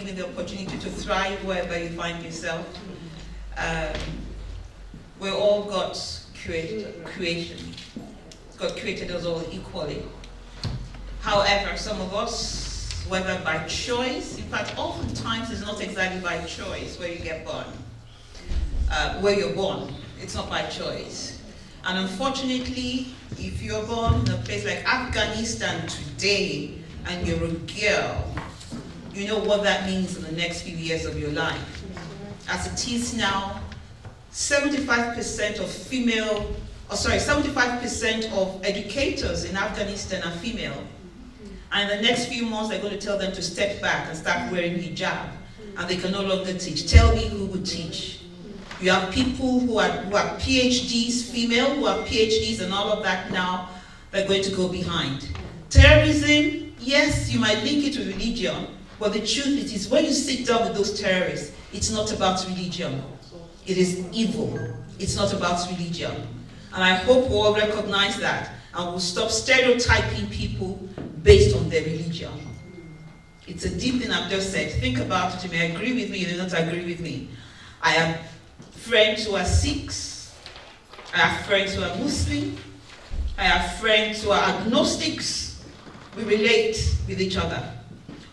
given the opportunity to thrive wherever you find yourself. We're all God's creation. God created us all equally. However, some of us, whether by choice, in fact, oftentimes it's not exactly by choice where you get born, where you're born. It's not by choice. And unfortunately, if you're born in a place like Afghanistan today and you're a girl, you know what that means in the next few years of your life. As it is now, 75% of 75% of educators in Afghanistan are female. And in the next few months, they're going to tell them to step back and start wearing hijab. And they can no longer teach. Tell me who would teach. You have people who are PhDs, female, who have PhDs and all of that now, they're going to go behind. Terrorism, yes, you might link it to religion, but the truth is when you sit down with those terrorists, it's not about religion. It is evil. It's not about religion. And I hope we all recognize that and we'll stop stereotyping people based on their religion. It's a deep thing I've just said. Think about it. You may agree with me, you may not agree with me. I have friends who are Sikhs. I have friends who are Muslim. I have friends who are agnostics. We relate with each other.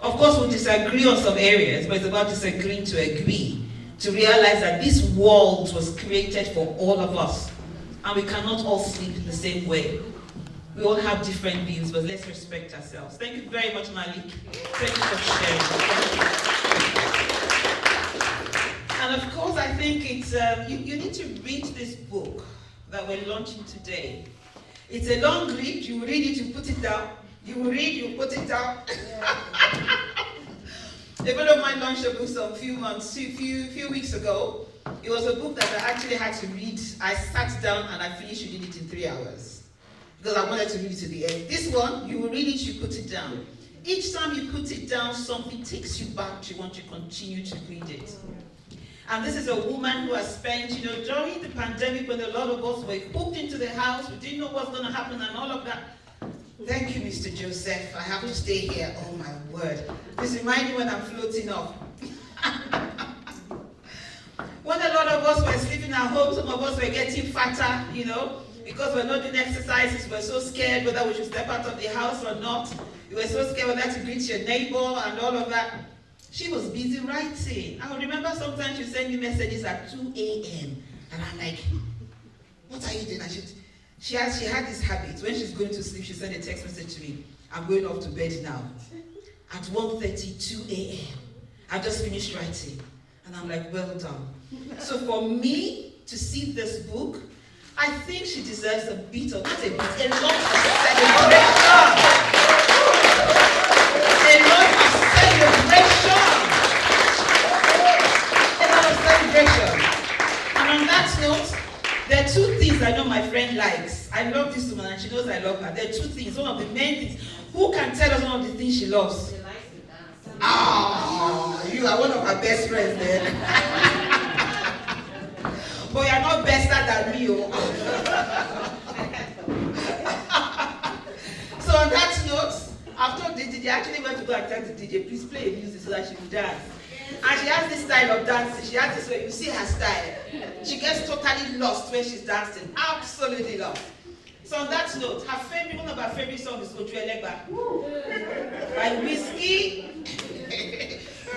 Of course, we'll disagree on some areas, but it's about disagreeing to agree, to realize that this world was created for all of us, and we cannot all sleep in the same way. We all have different views, but let's respect ourselves. Thank you very much, Malik. Thank you for sharing. And of course, I think it's you need to read this book that we're launching today. It's a long read. You read it, you put it down. You read, you put it down. A friend of mine launched a book some few weeks ago. It was a book that I actually had to read. I sat down and I finished reading it in 3 hours because I wanted to read it to the end. This one, you read it, you put it down. Each time you put it down, something takes you back to want to continue to read it. And this is a woman who has spent, during the pandemic when a lot of us were hooked into the house, we didn't know what's going to happen and all of that. Thank you, Mr. Joseph. I have to stay here. Oh my word. This reminds me when I'm floating off. When a lot of us were sleeping at home, some of us were getting fatter, because we're not doing exercises. We're so scared whether we should step out of the house or not. You were so scared whether to greet your neighbor and all of that. She was busy writing. I remember sometimes she sent me messages at 2 a.m. And I'm like, what are you doing? And she had this habit. When she's going to sleep, she sent a text message to me. I'm going off to bed now. At 1:32 a.m. I just finished writing. And I'm like, well done. So for me to see this book, I think she deserves a lot of celebration. A lot of celebration. And on that note, there are two things I know my friend likes. I love this woman and she knows I love her. There are two things. One of the main things. Who can tell us one of the things she loves? She likes to dance. Ah, you are one of her best friends then. But you're not better than me. So on that note, after the DJ actually went to go and tell the DJ, please play music so that she will dance. And she has this style of dancing. She has this way. You see her style. She gets totally lost when she's dancing. Absolutely lost. So on that note, one of her favorite songs is Oju Elegba. By Whiskey.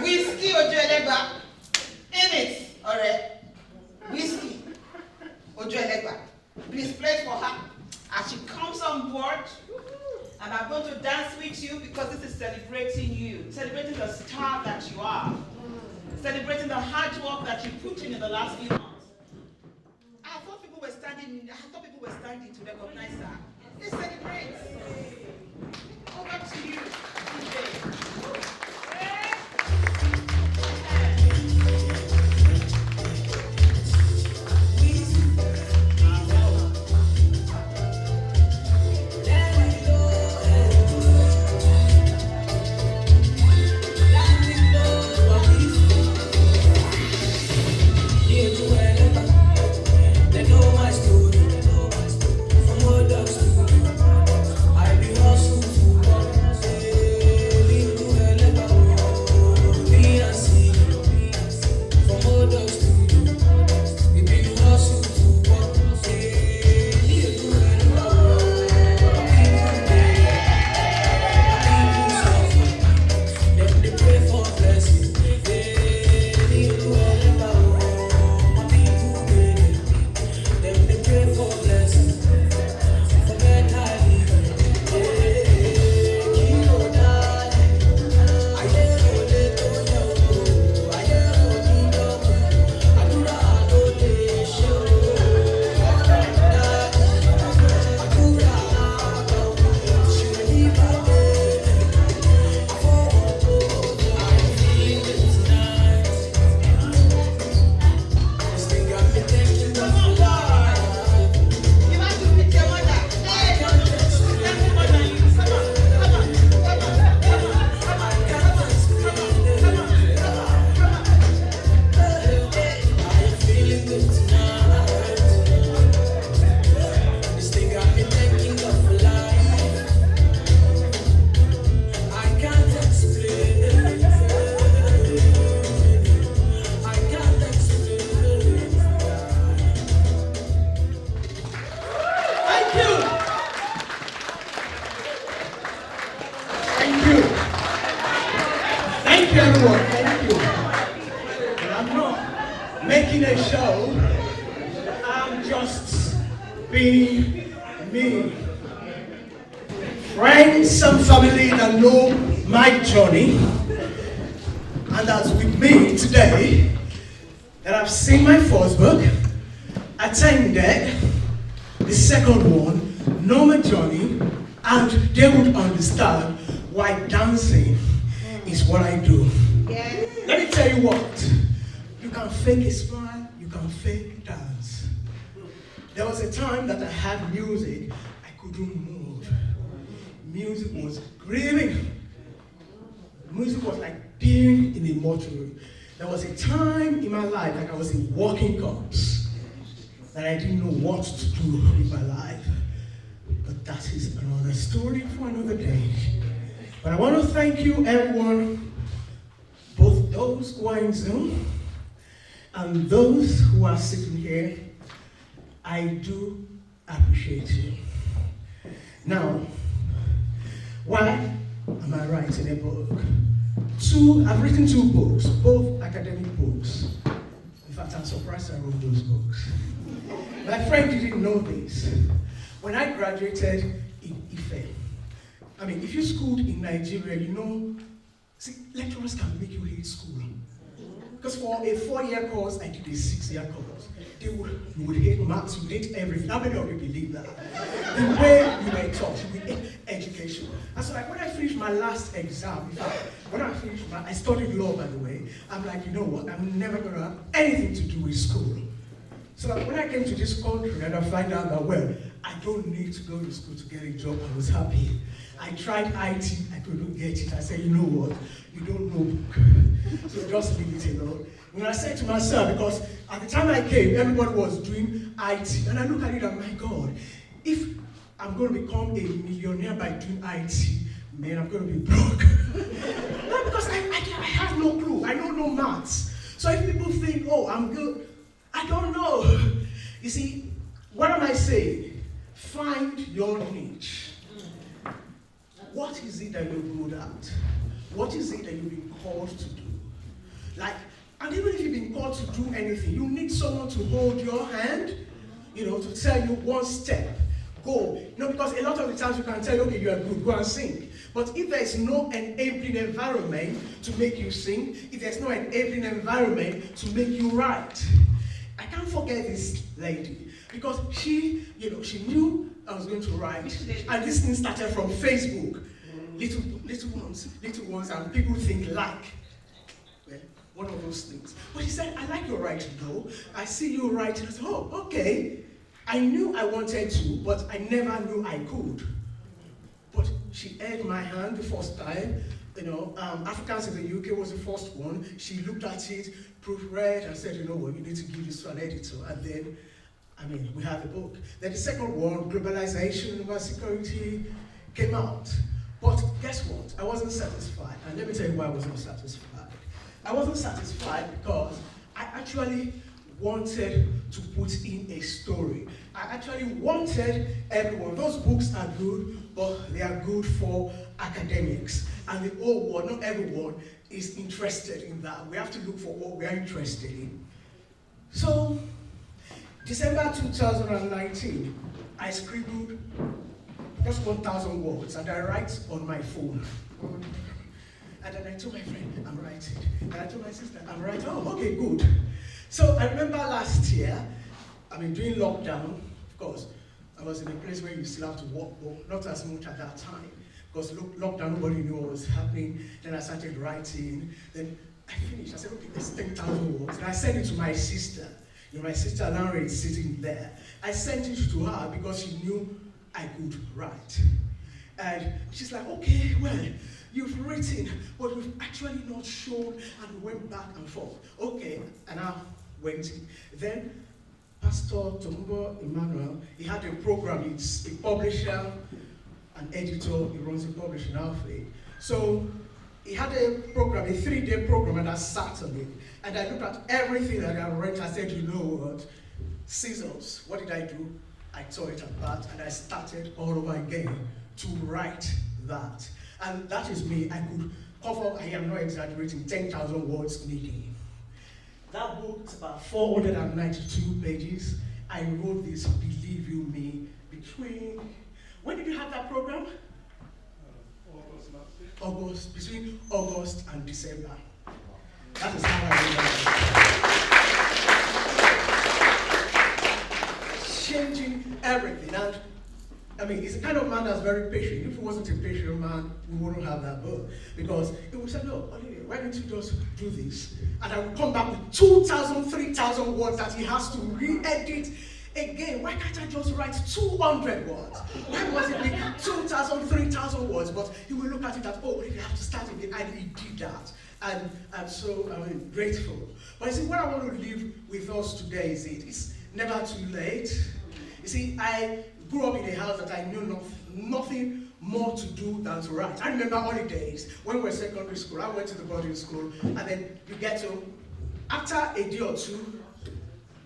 Whiskey Oju Elegba. In it. Alright. Whiskey Oju Elegba. Please play it for her. As she comes on board. And I'm going to dance with you because this is celebrating you. Celebrating the star that you are. Celebrating the hard work that you put in the last few months. I thought people were standing to recognize her. Let's celebrate. Over to you, DJ. They know my story. From old dogs to I be thank you. And I'm not making a show. I'm just being me. Friends and family that know my journey, and that's with me today, that have seen my first book, attended the second one, know my journey, and they would understand why dancing is what I do. Yes. Let me tell you what, you can fake a smile, you can fake dance. There was a time that I had music, I couldn't move. Music was grieving. Music was like being in a mortuary. There was a time in my life, like I was in walking corpse, that I didn't know what to do with my life. But that is another story for another day. But I want to thank you, everyone, both those who are in Zoom and those who are sitting here. I do appreciate you. Now, why am I writing a book? I've written 2 books, both academic books. In fact, I'm surprised I wrote those books. My friend didn't know this. When I graduated in Ife, I mean, if you schooled in Nigeria, you know, see, lecturers can make you hate school. Because for a 4-year course, I did a 6-year course. You would hate maths, you would hate everything. How many of you believe that? The way you were taught, you would hate education. And so like when I finished my last exam, in fact, when I finished I studied law, by the way, I'm like, you know what, I'm never going to have anything to do with school. So like when I came to this country and I find out that, well, I don't need to go to school to get a job, I was happy. I tried IT, I couldn't get it. I said, you know what, you don't know book, so just leave it alone. When I said to myself, because at the time I came, everybody was doing IT, and I look at it and my God, if I'm going to become a millionaire by doing IT, man, I'm going to be broke. No, because I have no clue, I don't know maths. So if people think, oh, I'm good, I don't know. You see, what am I saying? Find your niche. What is it that you're good at? What is it that you've been called to do? Like, and even if you've been called to do anything, you need someone to hold your hand, you know, to tell you one step, go. You know, because a lot of the times you can tell, okay, you are good, go and sing. But if there is no enabling environment to make you sing, if there's no enabling environment to make you write, I can't forget this lady, because she, you know, she knew I was going to write, and this thing started from Facebook. Little ones, and people think like. Well, one of those things. But she said, I like your writing though. I see you writing. I said, oh, okay. I knew I wanted to, but I never knew I could. But she held my hand the first time. You know, Africans in the UK was the first one. She looked at it, proofread, and said, you know what, you need to give this to an editor. And then, I mean, we had the book. Then the second one, Globalization, Global Security, came out. But guess what? I wasn't satisfied. And let me tell you why I wasn't satisfied. I wasn't satisfied because I actually wanted to put in a story. I actually wanted everyone. Those books are good, but they are good for academics. And the whole world, not everyone, is interested in that. We have to look for what we are interested in. So, December 2019, I scribbled just 1,000 words, and I write on my phone. And then I told my friend, I'm writing. And I told my sister, I'm writing. Oh, okay, good. So I remember last year, during lockdown, of course, I was in a place where you still have to walk, but not as much at that time. Because lockdown, nobody knew what was happening. Then I started writing. Then I finished. I said, okay, there's 10,000 words. And I sent it to my sister. You know, my sister Larry is sitting there. I sent it to her because she knew I could write. And she's like, okay, well, you've written, but we've actually not shown, and we went back and forth. Okay, and I went in. Then Pastor Tombo Emmanuel, he had a program. He's a publisher, an editor, he runs a publishing outfit. So he had a program, a 3-day program, and I sat on it. And I looked at everything that I read. I said, you know what? Scissors. What did I do? I tore it apart, and I started all over again to write that. And that is me. I could cover, I am not exaggerating, 10,000 words in a day. That book is about 492 pages. I wrote this, believe you me, between, when did you have that program? August, between August and December. That is how I wrote it. Changing everything. And I mean, he's the kind of man that's very patient. If he wasn't a patient man, we wouldn't have that book. Because he would say, no, Olivia, why don't you just do this? And I would come back with 2,000, 3,000 words that he has to re-edit again. Why can't I just write 200 words? Why must it be 2,000, 3,000 words? But he will look at it as, oh, you have to start again. And he did that. And I'm so grateful. But you see, what I want to leave with us today is it's never too late. You see, I grew up in a house that I knew nothing more to do than to write. I remember holidays when we were in secondary school. I went to the boarding school, and then you get to, after a day or two,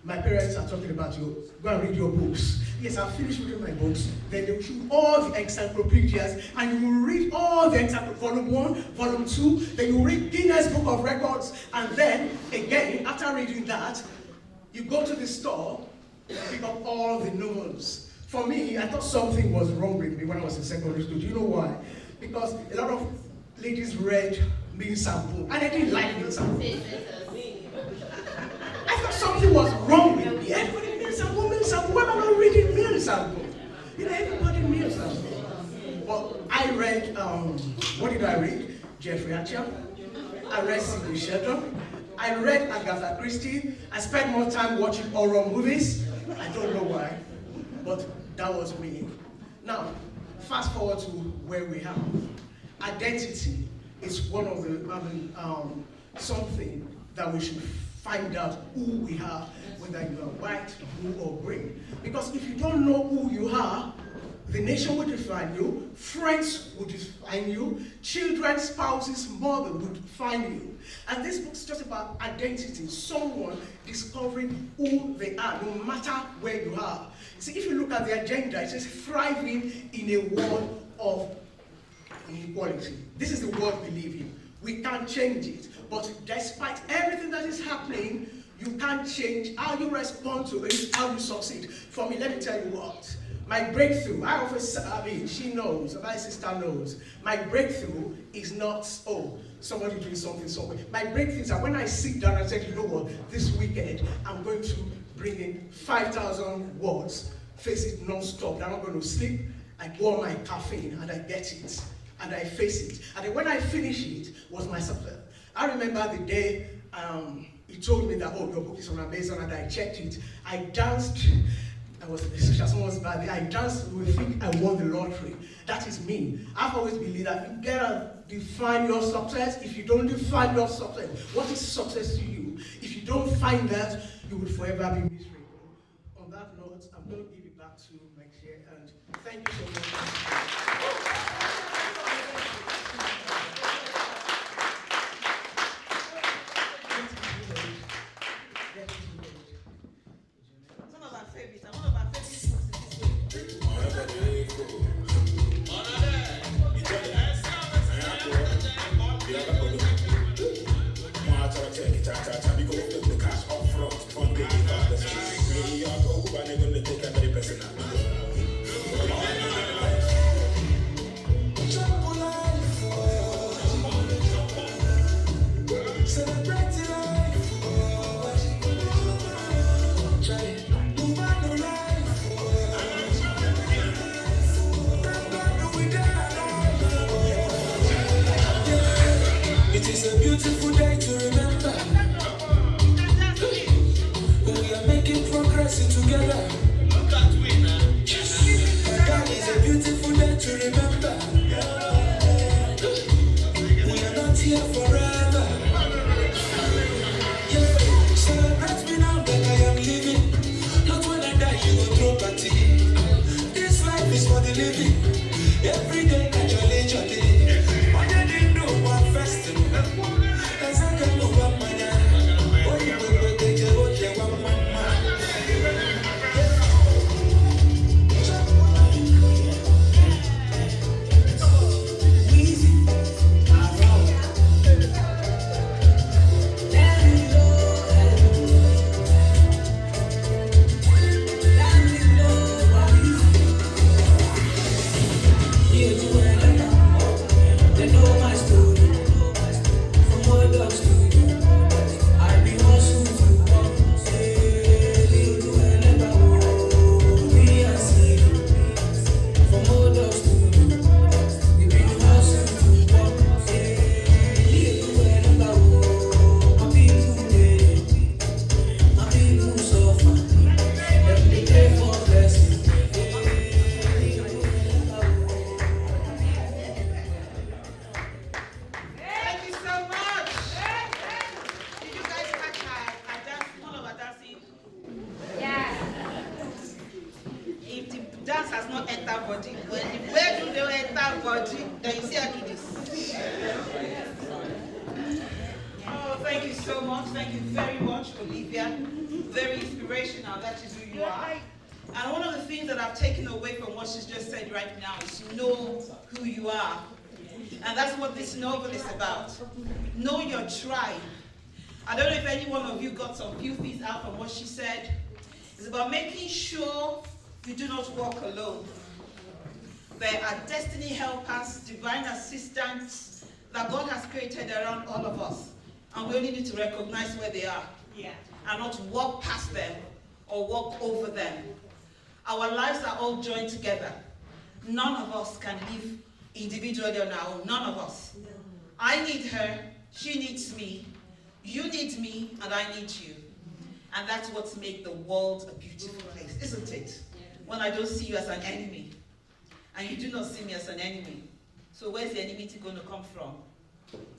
my parents are talking about you. Go and read your books. Yes, I've finished reading my books. Then they will show all the encyclopedias, and you will read all the volume 1, volume 2. Then you read Guinness Book of Records, and then again, after reading that, you go to the store and pick up all the novels. For me, I thought something was wrong with me when I was in secondary school. Do you know why? Because a lot of ladies read Mills and Boon, and I didn't like Mills and Boon. I thought something was wrong with me. Everybody Mills and Boon, Mills and Boon. Why am I not reading Mills and Boon? You know, everybody Mills and Boon. But I read, what did I read? Jeffrey Archer. I read Sidney Sheldon. I read Agatha Christie. I spent more time watching horror movies. I don't know why, but that was me. Now, fast forward to where we are. Identity is one of the, something that we should find out who we are, whether you are white, blue, or green. Because if you don't know who you are, the nation will define you, friends will define you, children, spouses, mother will define you. And this book is just about identity, someone discovering who they are, no matter where you are. See, if you look at the agenda, it says thriving in a world of inequality. This is the world we live in. We can't change it. But despite everything that is happening, you can't change how you respond to it, how you succeed. For me, let me tell you what. My breakthrough, she knows, my sister knows. My breakthrough is not, oh, somebody doing something somewhere. My breakthrough is that when I sit down and say, you know what, this weekend, I'm going to bring in 5,000 words, face it non-stop. I'm not going to sleep. I go on my caffeine and I get it. And I face it. And then when I finish it, was my success. I remember the day he told me that, oh, your book is on Amazon, and I checked it. I danced. I was someone's birthday. I danced. We think I won the lottery. That is me. I've always believed that you gotta define your success. If you don't define your success, what is success to you? If you don't find that, you will forever be miserable. On that note, I'm going to give it back to my chair, and thank you so much. gas has not entered body. Where do they enter body? Then you see how to do this. Oh, thank you so much. Thank you very much, Olivia. Very inspirational. That is who you are. And one of the things that I've taken away from what she's just said right now is know who you are. And that's what this novel is about. Know your tribe. I don't know if any one of you got some few things out from what she said. It's about making sure you do not walk alone. There are destiny helpers, divine assistants that God has created around all of us. And we only need to recognize where they are. Yeah. And not walk past them or walk over them. Our lives are all joined together. None of us can live individually on our own. None of us. No. I need her, she needs me, you need me, and I need you. And that's what makes the world a beautiful place, isn't it? When I don't see you as an enemy, and you do not see me as an enemy. So where's the enmity going to come from?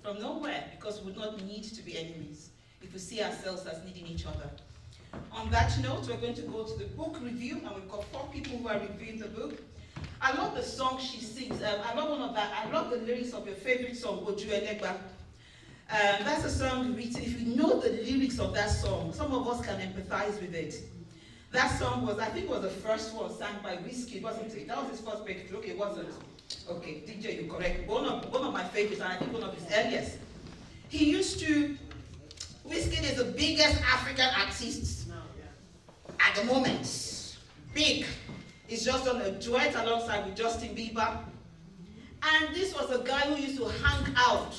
From nowhere, because we would not need to be enemies if we see ourselves as needing each other. On that note, we're going to go to the book review, and we've got 4 people who are reviewing the book. I love the song she sings. I love one of that. I love the lyrics of your favorite song, Oju Elegba. That's a song written. If you know the lyrics of that song, some of us can empathize with it. That song was, I think, was the first one sang by Whiskey, wasn't it? That was his first breakthrough. Okay, it wasn't. Okay, DJ, you're correct. One of my favorites, and I think one of his earliest. He used to. Whiskey is the biggest African artist at the moment. Big. He's just on a duet alongside with Justin Bieber. And this was a guy who used to hang out.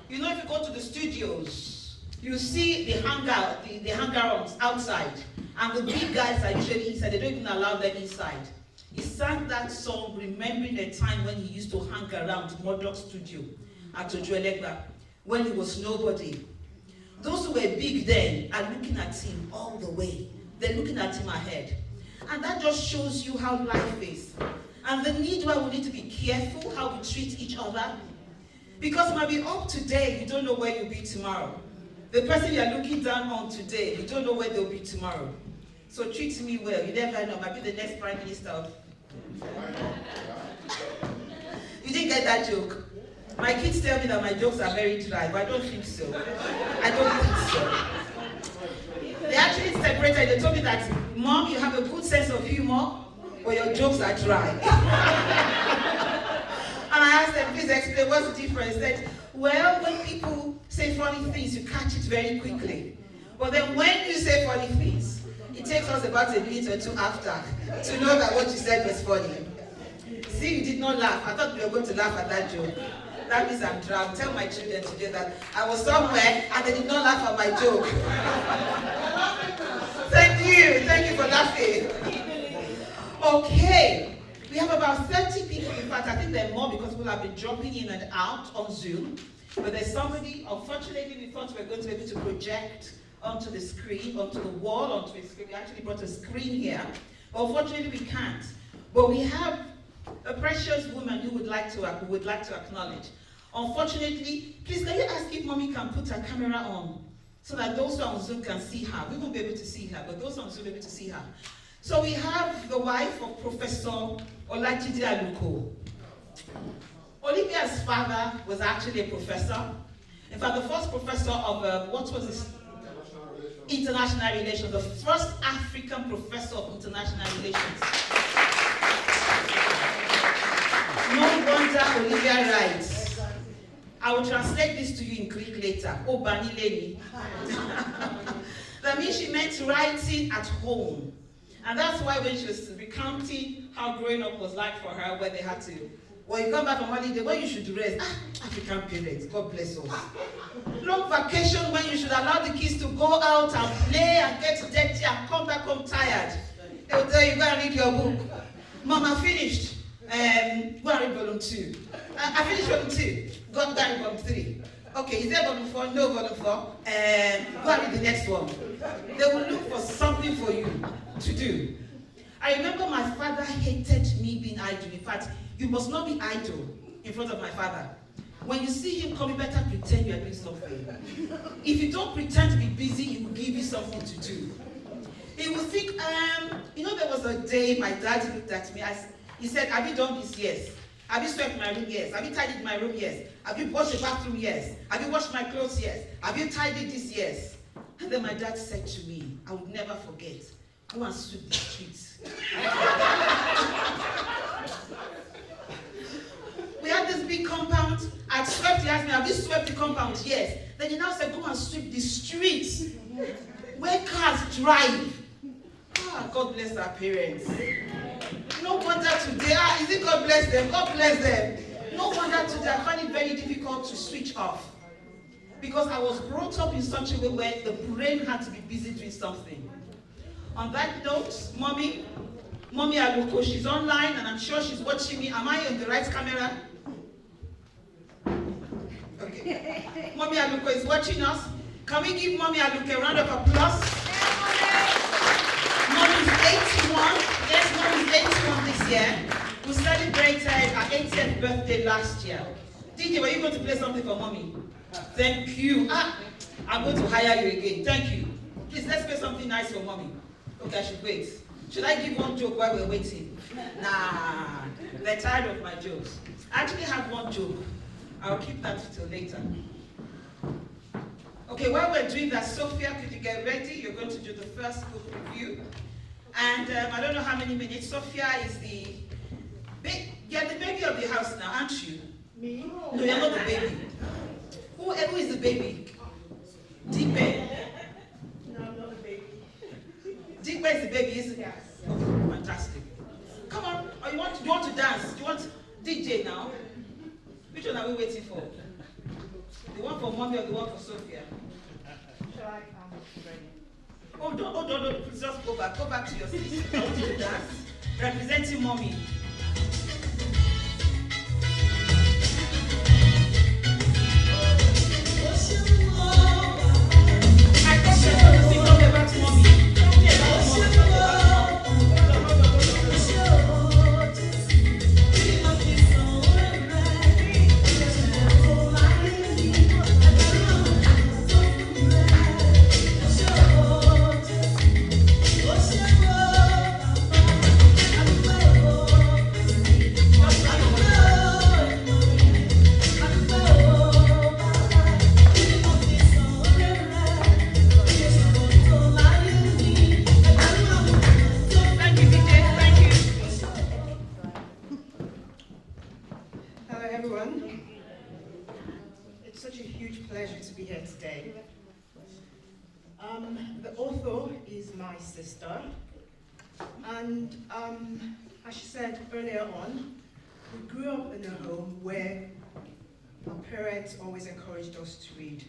You know, if you go to the studios, you see the hangout, the hanger-ons outside. And the big guys are usually inside. They don't even allow them inside. He sang that song remembering a time when he used to hang around Murdoch's studio at Oju Elegba, when he was nobody. Those who were big then are looking at him all the way. They're looking at him ahead. And that just shows you how life is. And the need why we need to be careful how we treat each other. Because you might be up today, you don't know where you'll be tomorrow. The person you're looking down on today, you don't know where they'll be tomorrow. So treat me well. You never know. I might be the next Prime Minister. You didn't get that joke? My kids tell me that my jokes are very dry, but I don't think so. I don't think so. They actually separated. They told me that, Mom, you have a good sense of humor, but your jokes are dry. And I asked them, please explain what's the difference. They said, well, when people say funny things, you catch it very quickly. But then when you say funny things, it takes us about a minute or two after to know that what you said was funny. See, you did not laugh. I thought you were going to laugh at that joke. That means I'm drunk. Tell my children today that I was somewhere and they did not laugh at my joke. Thank you for laughing. Okay, we have about 30 people. In fact, I think there are more because people have been dropping in and out on Zoom. But there's somebody, unfortunately, we thought we were going to be able to project onto the screen, onto the wall, onto a screen. We actually brought a screen here. But unfortunately, we can't. But we have a precious woman who would like to acknowledge. Unfortunately, please can you ask if Mommy can put her camera on so that those who are on Zoom can see her. We won't be able to see her, but those on Zoom will be able to see her. So we have the wife of Professor Olajide Aluko. Olivia's father was actually a professor. In fact, the first professor of, what was this? International Relations, the first African professor of international relations. No wonder Olivia writes. I will translate this to you in Greek later. Obani Leni. That means she meant writing at home. And that's why when she was recounting how growing up was like for her, where they had to, well, you come back from holiday, when you should rest, African parents, God bless us. Long vacation when you should allow the kids to go out and play and get dirty and come back home tired. They will tell you, go and read your book. Mom, I finished. Go and read volume 2. I finished volume 2. Go and read volume 3. Okay, is there volume 4? No volume 4. Go and read the next one. They will look for something for you to do. I remember my father hated me being idle. In fact, you must not be idle in front of my father. When you see him coming, better pretend you are doing something. If you don't pretend to be busy, he will give you something to do. He would think, there was a day my dad looked at me. He said, have you done this? Yes. Have you swept my room? Yes. Have you tidied my room? Yes. Have you washed the bathroom? Yes. Have you washed my clothes? Yes. Have you tidied this? Yes. And then my dad said to me, I would never forget, go and sweep the streets. We had this big compound. I'd swept. He asked me, have you swept the compound? Yes. Then he now said, go and sweep the streets where cars drive. God bless our parents. No wonder today, is it God bless them? God bless them. No wonder today I find it very difficult to switch off. Because I was brought up in such a way where the brain had to be busy doing something. On that note, Mommy Aluko, she's online and I'm sure she's watching me. Am I on the right camera? Okay. Mommy Aluko is watching us. Can we give Mommy Aluko a round of applause? Mommy's 81. Yes, Mommy's 81 this year. We celebrated her 80th birthday last year. DJ, were you going to play something for Mommy? Thank you. I'm going to hire you again. Thank you. Please, let's play something nice for Mommy. Okay, I should wait. Should I give one joke while we're waiting? Nah, they're tired of my jokes. I actually have one joke. I'll keep that till later. Okay, while we're doing that, Sophia, could you get ready? You're going to do the first book review. And I don't know how many minutes. Sophia is the baby of the house now, aren't you? Me? No, you're not the baby. Who is the baby? Deepe. No, I'm not the baby. Deepe is the baby, isn't it? Yes. Oh, fantastic. Come on, you want to dance? Do you want DJ now? Which one are we waiting for? The one for Mommy or the one for Sophia? Shall I come ready? Oh, don't, please just go back. Go back to your seat. I want you to dance. Representing Mommy. I thought you were going to sing something about Mommy. Something about Mommy. Thank you, DJ. Thank you. Hello, everyone. It's such a huge pleasure to be here today. The author is my sister, and as she said earlier on, we grew up in a home where our parents always encouraged us to read.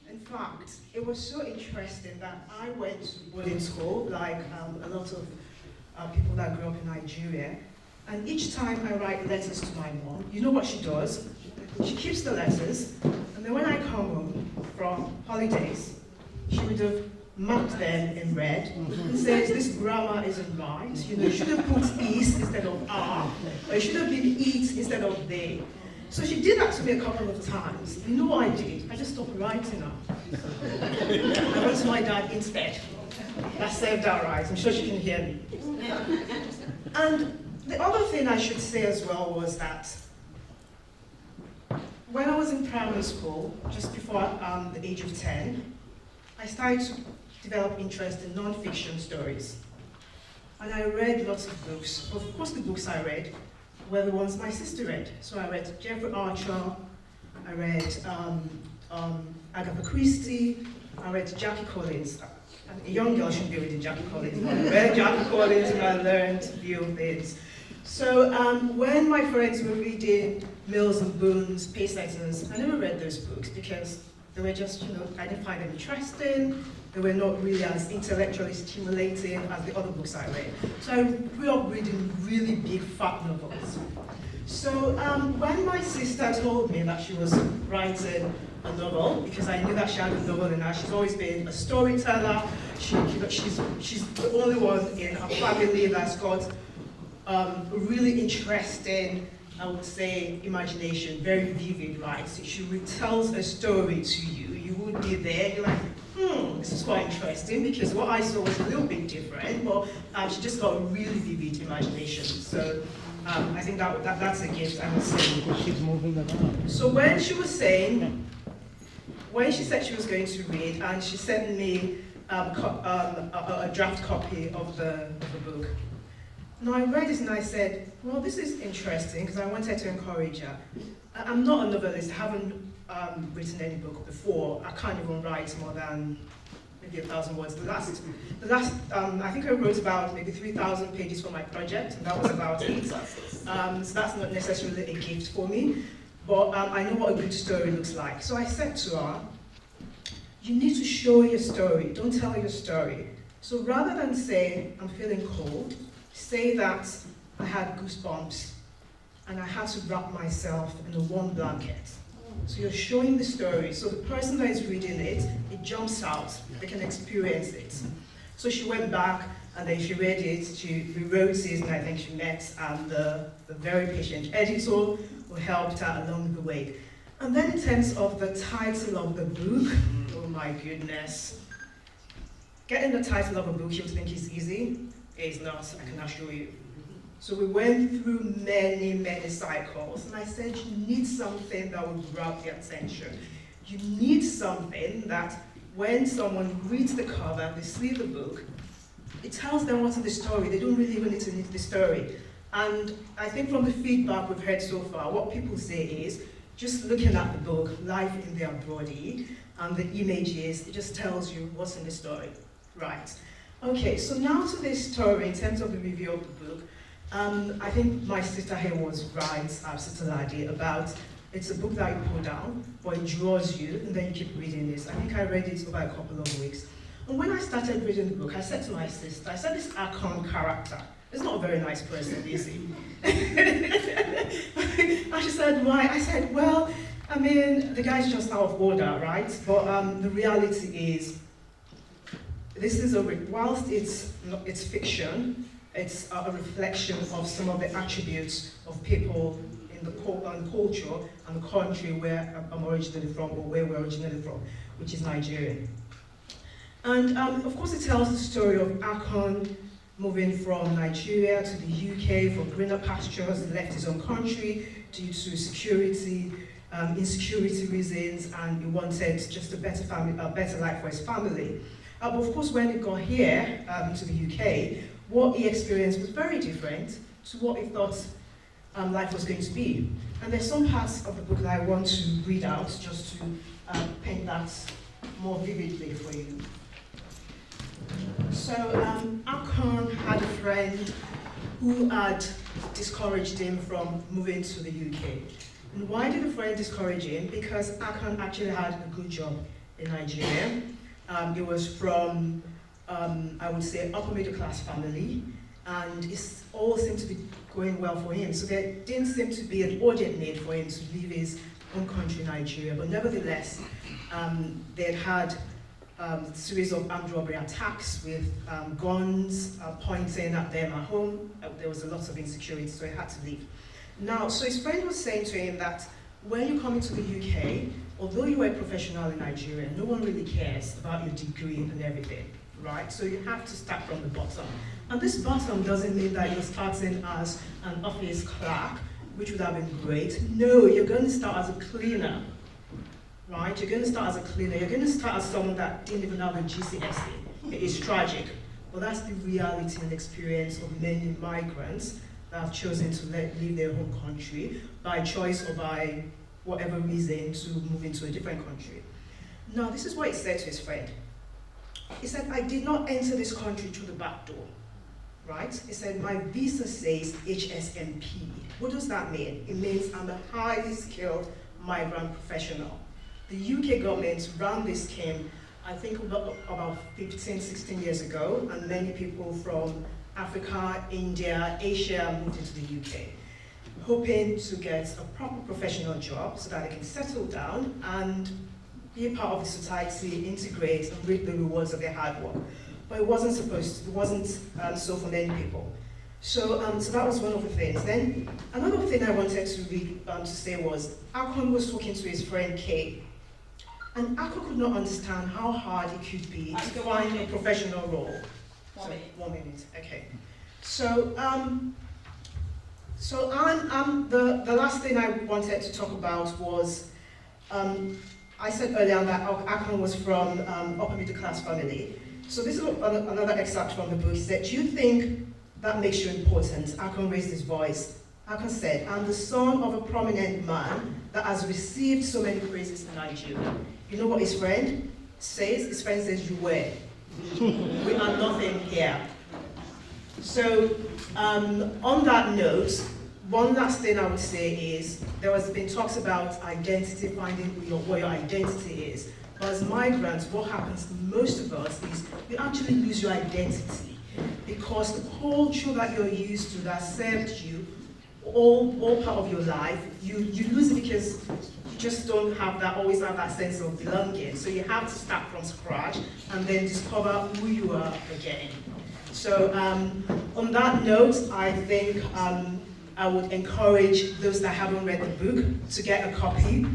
In fact, it was so interesting that I went to boarding school, like a lot of people that grew up in Nigeria, and each time I write letters to my mom, you know what she does? She keeps the letters, and then when I come home from holidays, she would have marked them in red and says, this grammar isn't right. You should have put is instead of are, or it should have been eat instead of they. So she did that to me a couple of times. You know what I did? I just stopped writing her. I went to my dad instead. That served her right. I'm sure she can hear me. And the other thing I should say as well was that when I was in primary school, just before the age of 10, I started to develop interest in non-fiction stories. And I read lots of books. Of course, the books I read were the ones my sister read. So I read Jeffrey Archer, I read Agatha Christie, I read Jackie Collins. A young girl shouldn't be reading Jackie Collins, but I read Jackie Collins and I learned a few things. So when my friends were reading Mills and Boon's Pace Setters, I never read those books because they were just, I didn't find them interesting. They were not really as intellectually stimulating as the other books I read. So I grew up reading really big, fat novels. So when my sister told me that she was writing a novel, because I knew that she had a novel in her, she's always been a storyteller. She's the only one in her family that's got a really interesting, I would say, imagination, very vivid, right? So she retells a story to you. You would be there, you're like, this is quite interesting because what I saw was a little bit different, but she just got a really vivid imagination. So I think that's a gift, I would say. She's moving around. So when she said she was going to read, and she sent me a draft copy of the book. Now I read it and I said, well, this is interesting because I wanted to encourage her. I'm not a novelist, I haven't written any book before. I can't even write more than maybe 1,000 words. The last I think I wrote about maybe 3,000 pages for my project, and that was about it. So that's not necessarily a gift for me, but I know what a good story looks like. So I said to her, you need to show your story, don't tell your story. So rather than say, I'm feeling cold, say that I had goosebumps and I had to wrap myself in a warm blanket. So you're showing the story. So the person that is reading it jumps out, they can experience it. So she went back and then she read it, she rewrote it, and I think she met the very patient editor who helped her along the way. And then in terms of the title of the book, oh my goodness. Getting the title of a book you would think is easy. It's not, I can assure you. So we went through many, many cycles, and I said, you need something that will grab the attention. You need something that when someone reads the cover and they see the book, it tells them what's in the story. They don't really even need to read the story. And I think from the feedback we've heard so far, what people say is, just looking at the book, Life in the Abrodi, and the images, it just tells you what's in the story. Right. Okay, so now to this story, in terms of the review of the book, I think my sister here was right, Sister Ladi, about it's a book that you pull down, but it draws you, and then you keep reading this. I think I read it over a couple of weeks. And when I started reading the book, I said to my sister, I said, this Akon character is not a very nice person, is he? And she said, why? I said, well, I mean, the guy's just out of order, right? But the reality is, this is whilst it's fiction, it's a reflection of some of the attributes of people in the culture and the country where I'm originally from, or where we're originally from, which is Nigeria. And of course it tells the story of Akon moving from Nigeria to the UK for greener pastures. He left his own country due to security, insecurity reasons, and he wanted just a better life for his family. But of course, when he got here to the UK, what he experienced was very different to what he thought life was going to be. And there's some parts of the book that I want to read out just to paint that more vividly for you. So Akon had a friend who had discouraged him from moving to the UK. And why did the friend discourage him? Because Akon actually had a good job in Nigeria. He was from, I would say, upper middle class family, and it all seemed to be going well for him. So there didn't seem to be an urgent need for him to leave his home country, Nigeria. But nevertheless, they had a series of armed robbery attacks with guns pointing at them at home. There was a lot of insecurity, so he had to leave. Now, so his friend was saying to him that when you come into the UK, although you were a professional in Nigeria, no one really cares about your degree and everything, right? So you have to start from the bottom. And this bottom doesn't mean that you're starting as an office clerk, which would have been great. No, you're going to start as a cleaner, right? You're going to start as a cleaner. You're going to start as someone that didn't even have a GCSE. It is tragic, but that's the reality and experience of many migrants that have chosen to leave their home country by choice or by whatever reason to move into a different country. Now, this is what he said to his friend. He said, I did not enter this country through the back door, right? He said, my visa says HSMP. What does that mean? It means I'm a highly skilled migrant professional. The UK government ran this scheme, I think about 15, 16 years ago, and many people from Africa, India, Asia moved into the UK, hoping to get a proper professional job so that they can settle down and be a part of the society, integrate, and reap the rewards of their hard work. But it wasn't so for many people. So that was one of the things. Then another thing I wanted to say was, Akon was talking to his friend Kay. And Ako could not understand how hard it could be to find a professional role. 1 minute, okay. So, the last thing I wanted to talk about was, I said earlier that Akon was from upper middle class family. So this is another excerpt from the book. He said, "Do you think that makes you important?" Akon raised his voice. Akon said, "I'm the son of a prominent man that has received so many praises in Nigeria." You know what his friend says? His friend says, "You were. We are nothing here." So on that note, one last thing I would say is, there has been talks about identity, finding what your identity is. But as migrants, what happens to most of us is you actually lose your identity, because the culture that you're used to, that served you all part of your life, you lose it because you just don't always have that sense of belonging. So you have to start from scratch and then discover who you are again. So on that note, I think I would encourage those that haven't read the book to get a copy,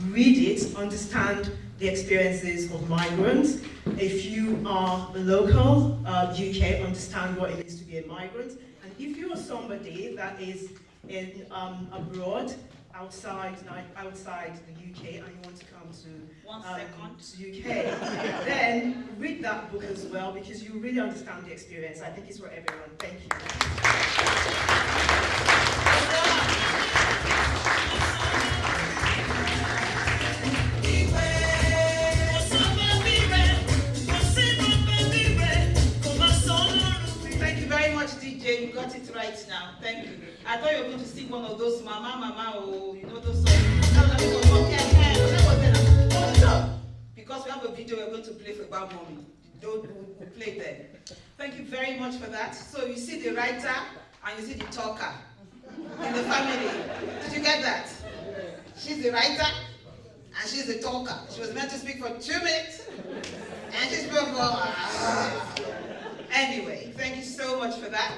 read it, understand the experiences of migrants. If you are local, UK, understand what it is to be a migrant. And if you are somebody that is in abroad, outside the UK, and you want to come to UK, then read that book as well, because you really understand the experience. I think it's for everyone. Thank you. DJ, you got it right now. Thank you. I thought you were going to sing one of those Mama, Mama, oh, you know those songs. Because we have a video we're going to play for about mommy. We'll play them. Thank you very much for that. So you see the writer and you see the talker in the family. Did you get that? She's the writer and she's the talker. She was meant to speak for 2 minutes and she spoke for... Anyway, thank you so much for that.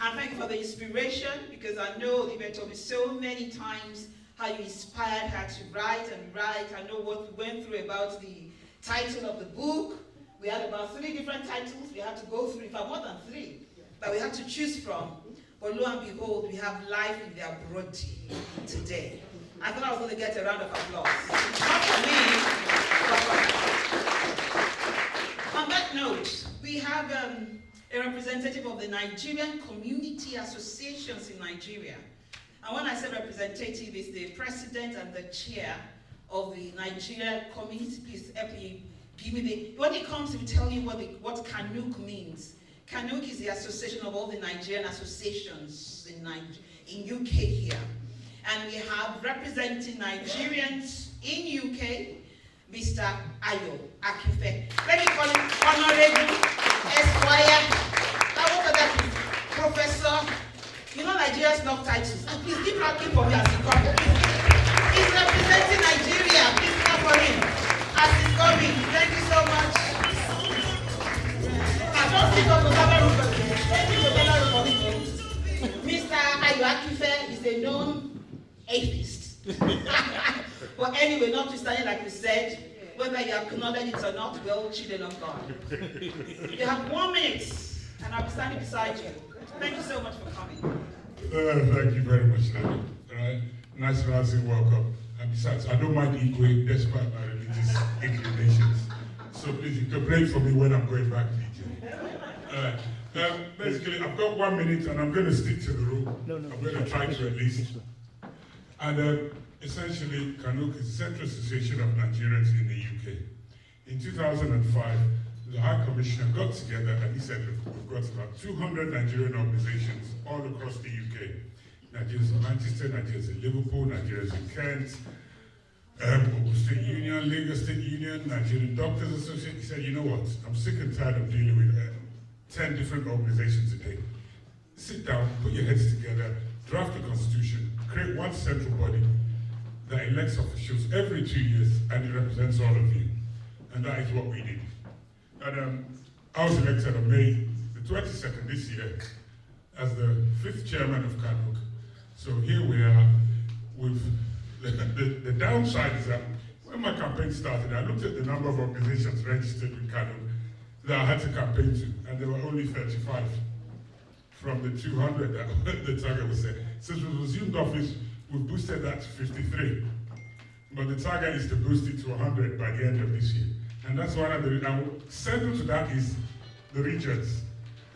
And thank you for the inspiration, because I know Olivia told me so many times how you inspired her to write and write. I know what we went through about the title of the book. We had about 3 different titles we had to go through, in fact more than 3, that we had to choose from. But lo and behold, we have Life in the Abrodi today. I thought I was going to get a round of applause. Not for me, but for her. On that note, we have a representative of the Nigerian Community Associations in Nigeria. And when I say representative, it's the president and the chair of the Nigerian Community. Please help me give me when it comes to tell you what Kanuk means. Kanuk is the association of all the Nigerian associations in UK here. And we have representing Nigerians in UK, Mr. Ayo Akife. Let me call him Honorable Esquire. What that is? Professor. You know Nigerians love titles. And please keep rocking for me as he comes. He's representing Nigeria. Please clap for him as he's coming. Thank you so much. I don't think of Mr. Ayo Akife is a known atheist. But anyway, notwithstanding, like we said, whether you acknowledge it or not, we're all children of God. You have 1 minute, and I'll be standing beside you. Thank you so much for coming. Thank you very much, Nana. Nice and hearty welcome. And besides, I don't mind equaling despite my religious inclinations. So please, you can play for me when I'm going back, DJ. Basically, I've got 1 minute, and I'm going to stick to the rule. I'm going to try to at least. And essentially, Kanuk is the Central Association of Nigerians in the UK. In 2005, the High Commissioner got together and he said, look, we've got about 200 Nigerian organizations all across the UK. Nigerians in Manchester, Nigerians in Liverpool, Nigerians in Kent, Ogun State Union, Lagos State Union, Nigerian Doctors Association. He said, you know what, I'm sick and tired of dealing with 10 different organizations a day. Sit down, put your heads together, draft a constitution, create one central body that elects officials every 2 years, and it represents all of you. And that is what we did. And I was elected on May the 22nd this year as the 5th chairman of Kanuk. So here we are with the downside is that when when my campaign started, I looked at the number of organizations registered with Kano that I had to campaign to, and there were only 35 from the 200 that the target was set. Since we resumed office, we've boosted that to 53. But the target is to boost it to 100 by the end of this year. And that's one of the, and central to that is the regions.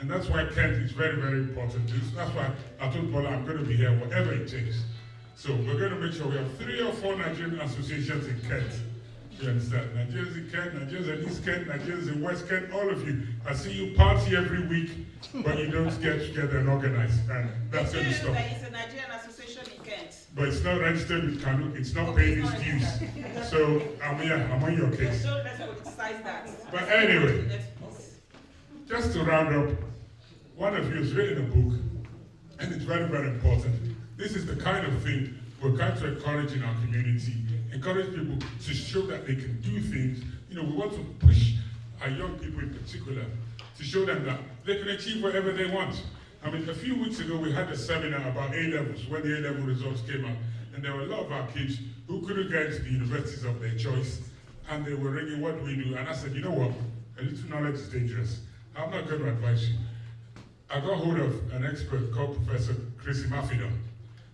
And that's why Kent is very, very important. That's why I told Paula I'm going to be here, whatever it takes. So we're going to make sure we have 3 or 4 Nigerian associations in Kent. You understand? Nigerians in Kent, Nigerians in East Kent, Nigerians in West Kent, all of you. I see you party every week, but you don't get together and organize. And that's going to stop. It's a Nigerian association in Kent. But it's not registered with Kano, it's not paying its dues. So I'm on your case. So let's criticize that. But anyway, just to round up, one of you has written a book, and it's very, very important. This is the kind of thing we're trying to encourage in our community, encourage people to show that they can do things. You know, we want to push our young people in particular to show them that they can achieve whatever they want. I mean, a few weeks ago, we had a seminar about A-levels, when the A-level results came out, and there were a lot of our kids who couldn't get into the universities of their choice, and they were ringing, what do we do? And I said, you know what? A little knowledge is dangerous. I'm not going to advise you. I got hold of an expert called Professor Chrissy Mafidon.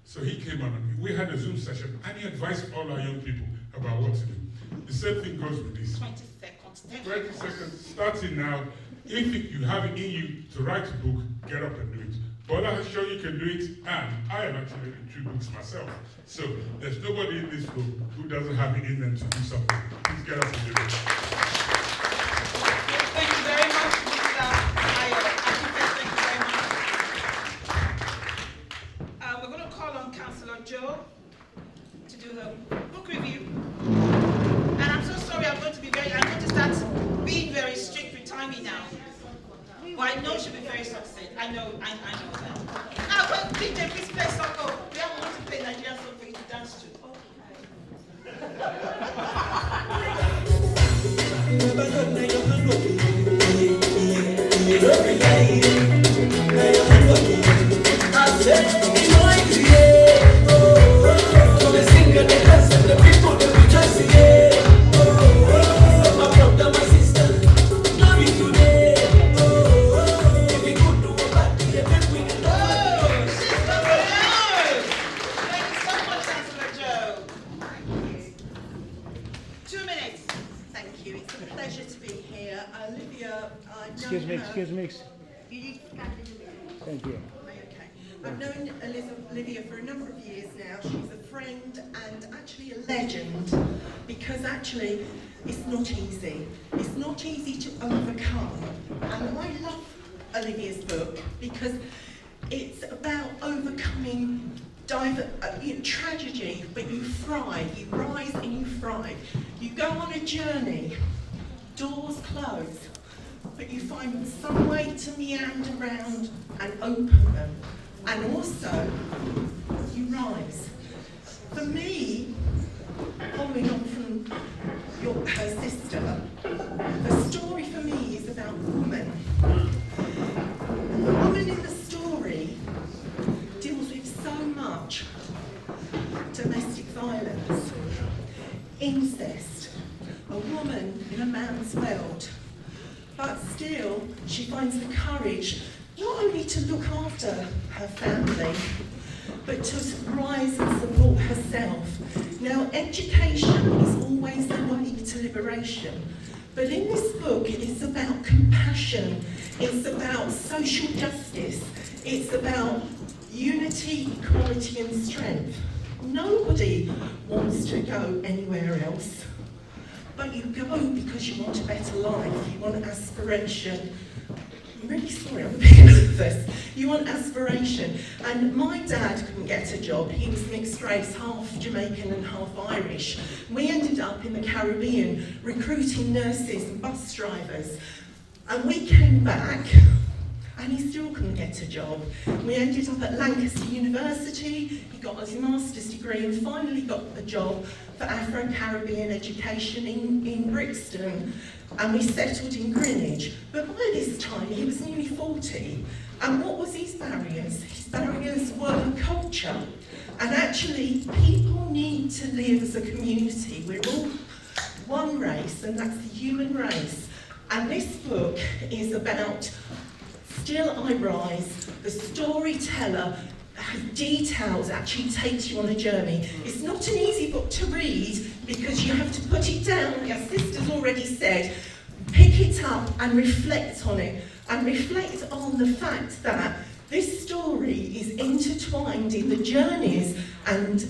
So he came on, we had a Zoom session, and he advised all our young people about what to do. The same thing goes with this. 20 seconds. 20 seconds, starting now. If you have it in you to write a book, get up and do it. Bola has shown you can do it, and I have actually written 2 books myself. So there's nobody in this room who doesn't have it in them to do something. Please get up and do it. Thank you very much, Mr. Ayo. Thank you very much. We're going to call on Councillor Joe to do her book review. And I'm so sorry, I'm going to start being very strict with timing now. But I know she'll be very succinct. I know that. Well, DJ, please play song. Oh, we don't want to play Nigerian song for you to dance to. Excuse me. Thank you. Okay. I've known Olivia for a number of years now. She's a friend and actually a legend, because actually it's not easy. It's not easy to overcome. And I love Olivia's book because it's about overcoming tragedy, but you thrive. You rise and you thrive. You go on a journey, doors close, but you find some way to meander around and open them. And also, you rise. For me, following on from her sister, the story for me is about a woman. The woman in the story deals with so much: domestic violence, incest, a woman in a man's world. But still, she finds the courage not only to look after her family, but to rise and support herself. Now, education is always the way to liberation. But in this book, it's about compassion. It's about social justice. It's about unity, equality, and strength. Nobody wants to go anywhere else. But you go because you want a better life, you want aspiration. I'm really sorry, I'm a bit nervous. You want aspiration. And my dad couldn't get a job. He was mixed race, half Jamaican and half Irish. We ended up in the Caribbean recruiting nurses and bus drivers. And we came back, and he still couldn't get a job. We ended up at Lancaster University. He got his master's degree and finally got a job for Afro-Caribbean education in Brixton, and we settled in Greenwich. But by this time, he was nearly 40, and what was his barriers? His barriers were culture, and actually, people need to live as a community. We're all one race, and that's the human race. And this book is about Still I Rise, the storyteller has details, actually takes you on a journey. It's not an easy book to read because you have to put it down, your sister's already said, pick it up and reflect on it, and reflect on the fact that this story is intertwined in the journeys and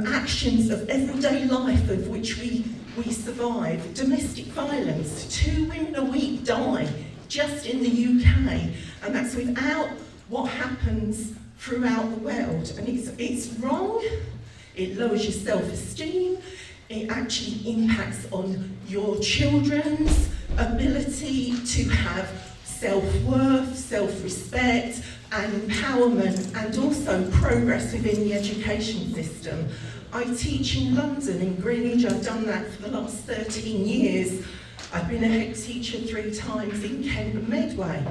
actions of everyday life of which we survive. Domestic violence, 2 women a week die just in the UK, and that's without what happens throughout the world. And it's wrong, it lowers your self-esteem, it actually impacts on your children's ability to have self-worth, self-respect and empowerment, and also progress within the education system. I teach in London, in Greenwich. I've done that for the last 13 years. I've been a head teacher 3 times in Kent and Medway.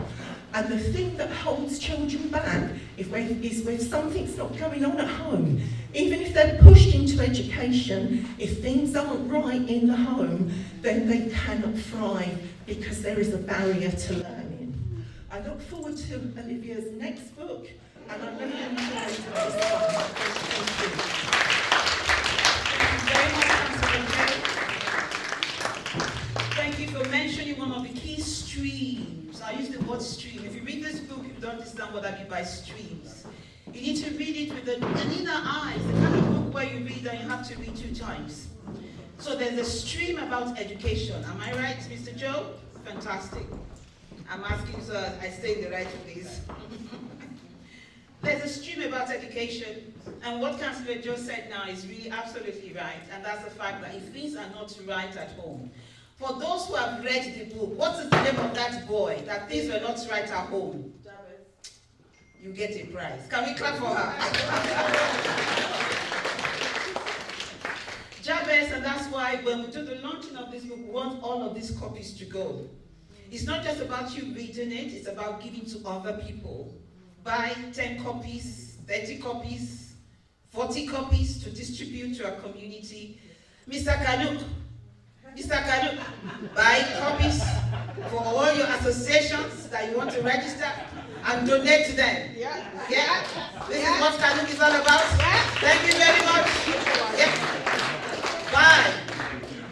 And the thing that holds children back is when something's not going on at home. Even if they're pushed into education, if things aren't right in the home, then they cannot thrive because there is a barrier to learning. I look forward to Olivia's next book, and I really enjoyed this one. Thank you. Thank you for mentioning one of the key streams. I use the word stream. If you read this book, you don't understand what I mean by streams. You need to read it with an inner eye. It's the kind of book where you read and you have to read 2 times. So there's a stream about education. Am I right, Mr. Joe? Fantastic. I'm asking so I stay in the right place. There's a stream about education, and what Councillor Joe said now is really absolutely right, and that's the fact that if things are not right at home, for those who have read the book, what is the name of that boy that things were not right at home? You get a prize. Can we clap for her? Jabez, and that's why when we do the launching of this book, we want all of these copies to go. It's not just about you reading it, it's about giving to other people. Buy 10 copies, 30 copies, 40 copies to distribute to our community. Mr. Kanuk, buy copies for all your associations that you want to register and donate to them. Yeah? This is what Kanuk is all about. Thank you very much. Bye.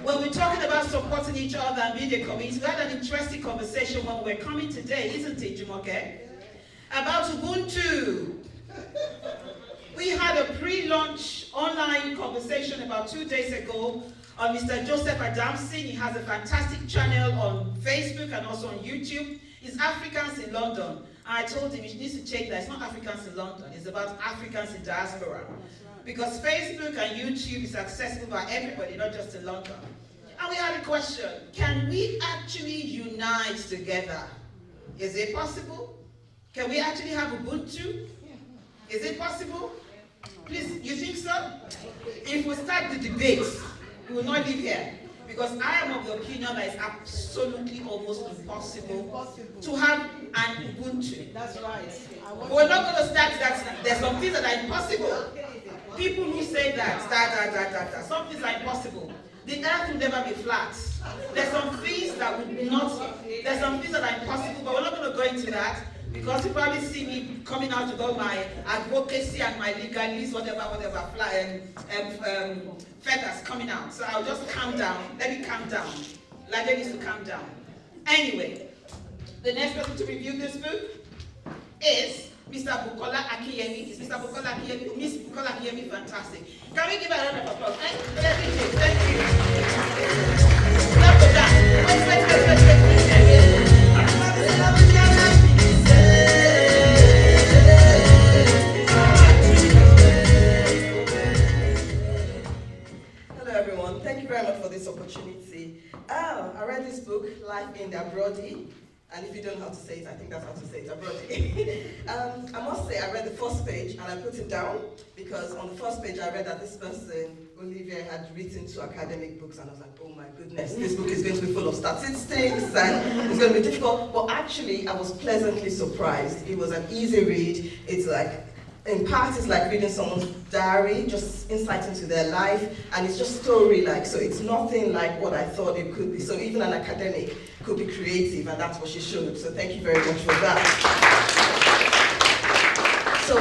When we're talking about supporting each other and being a community, we had an interesting conversation when we're coming today, isn't it, Jumoke? About Ubuntu. We had a pre-launch online conversation about 2 days ago on Mr. Joseph Adamson. He has a fantastic channel on Facebook and also on YouTube. It's Africans in London. And I told him he needs to check that it's not Africans in London, it's about Africans in diaspora. Because Facebook and YouTube is accessible by everybody, not just in London. And we had a question, can we actually unite together? Is it possible? Can we actually have Ubuntu? Is it possible? Please, you think so? If we start the debate, we will not live here. Because I am of the opinion that it's absolutely almost impossible to have an Ubuntu. That's right. We're not going to start that. There's some things that are impossible. People who say that, some things are impossible. The earth will never be flat. There's some things that would not, there's some things that are impossible, but we're not going to go into that because you probably see me coming out with all my advocacy and my legalese, whatever, feathers coming out. So I'll just calm down. Let me calm down. Lade needs to calm down. Anyway, the next person to review this book is Mr. Bukola Akiyemi. Is Mr. Bukola Akiyemi? Miss Bukola Akiyemi, fantastic. Can we give a round of applause? Thank you. Clap for that. Wait. Hello everyone, thank you very much for this opportunity. I read this book, Life in Abrodi. And if you don't know how to say it, I think that's how to say it, Abrodi. I must say, I read the first page and I put it down because on the first page I read that this person, Olivia, had written 2 academic books and I was like, oh my goodness, this book is going to be full of statistics and it's going to be difficult. But actually, I was pleasantly surprised. It was an easy read. It's like in part it's like reading someone's diary, just insight into their life, and it's just story-like, so it's nothing like what I thought it could be. So even an academic could be creative, and that's what she showed. So thank you very much for that. So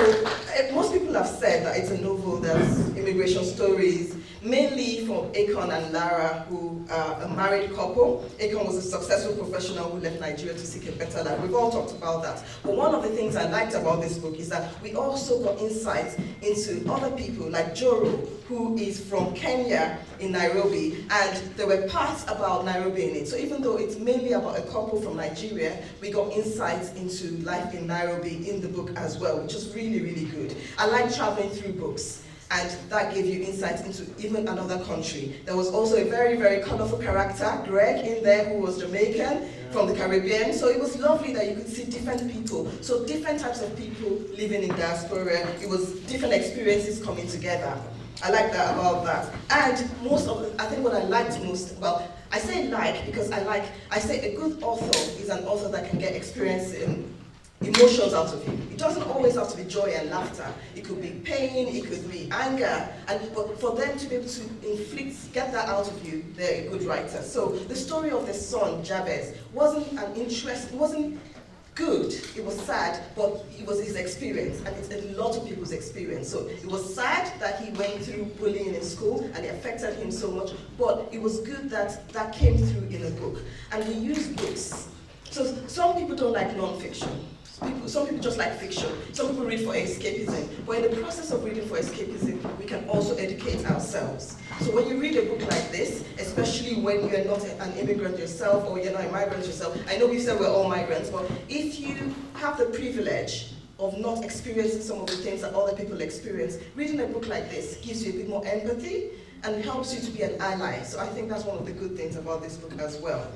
most people have said that it's a novel that's immigration stories, mainly from Akon and Lara, who are a married couple. Akon was a successful professional who left Nigeria to seek a better life. We've all talked about that. But one of the things I liked about this book is that we also got insights into other people, like Joro, who is from Kenya in Nairobi, and there were parts about Nairobi in it. So even though it's mainly about a couple from Nigeria, we got insights into life in Nairobi in the book as well, which is really, really good. I like traveling through books, and that gave you insights into even another country. There was also a very, very colorful character, Greg, in there, who was Jamaican from the Caribbean. So it was lovely that you could see different people. So different types of people living in diaspora. It was different experiences coming together. I like that about that. And I think what I liked most, well, I say like because I say a good author is an author that can get experience in emotions out of you. It doesn't always have to be joy and laughter. It could be pain, it could be anger, but for them to be able to get that out of you, they're a good writer. So the story of the son, Jabez, wasn't good, it was sad, but it was his experience, and it's a lot of people's experience. So it was sad that he went through bullying in school, and it affected him so much, but it was good that that came through in a book. And we use books. So some people don't like non-fiction. Some people just like fiction. Some people read for escapism. But in the process of reading for escapism, we can also educate ourselves. So when you read a book like this, especially when you're not an immigrant yourself or you're not a migrant yourself, I know we've said we're all migrants, but if you have the privilege of not experiencing some of the things that other people experience, reading a book like this gives you a bit more empathy and helps you to be an ally. So I think that's one of the good things about this book as well.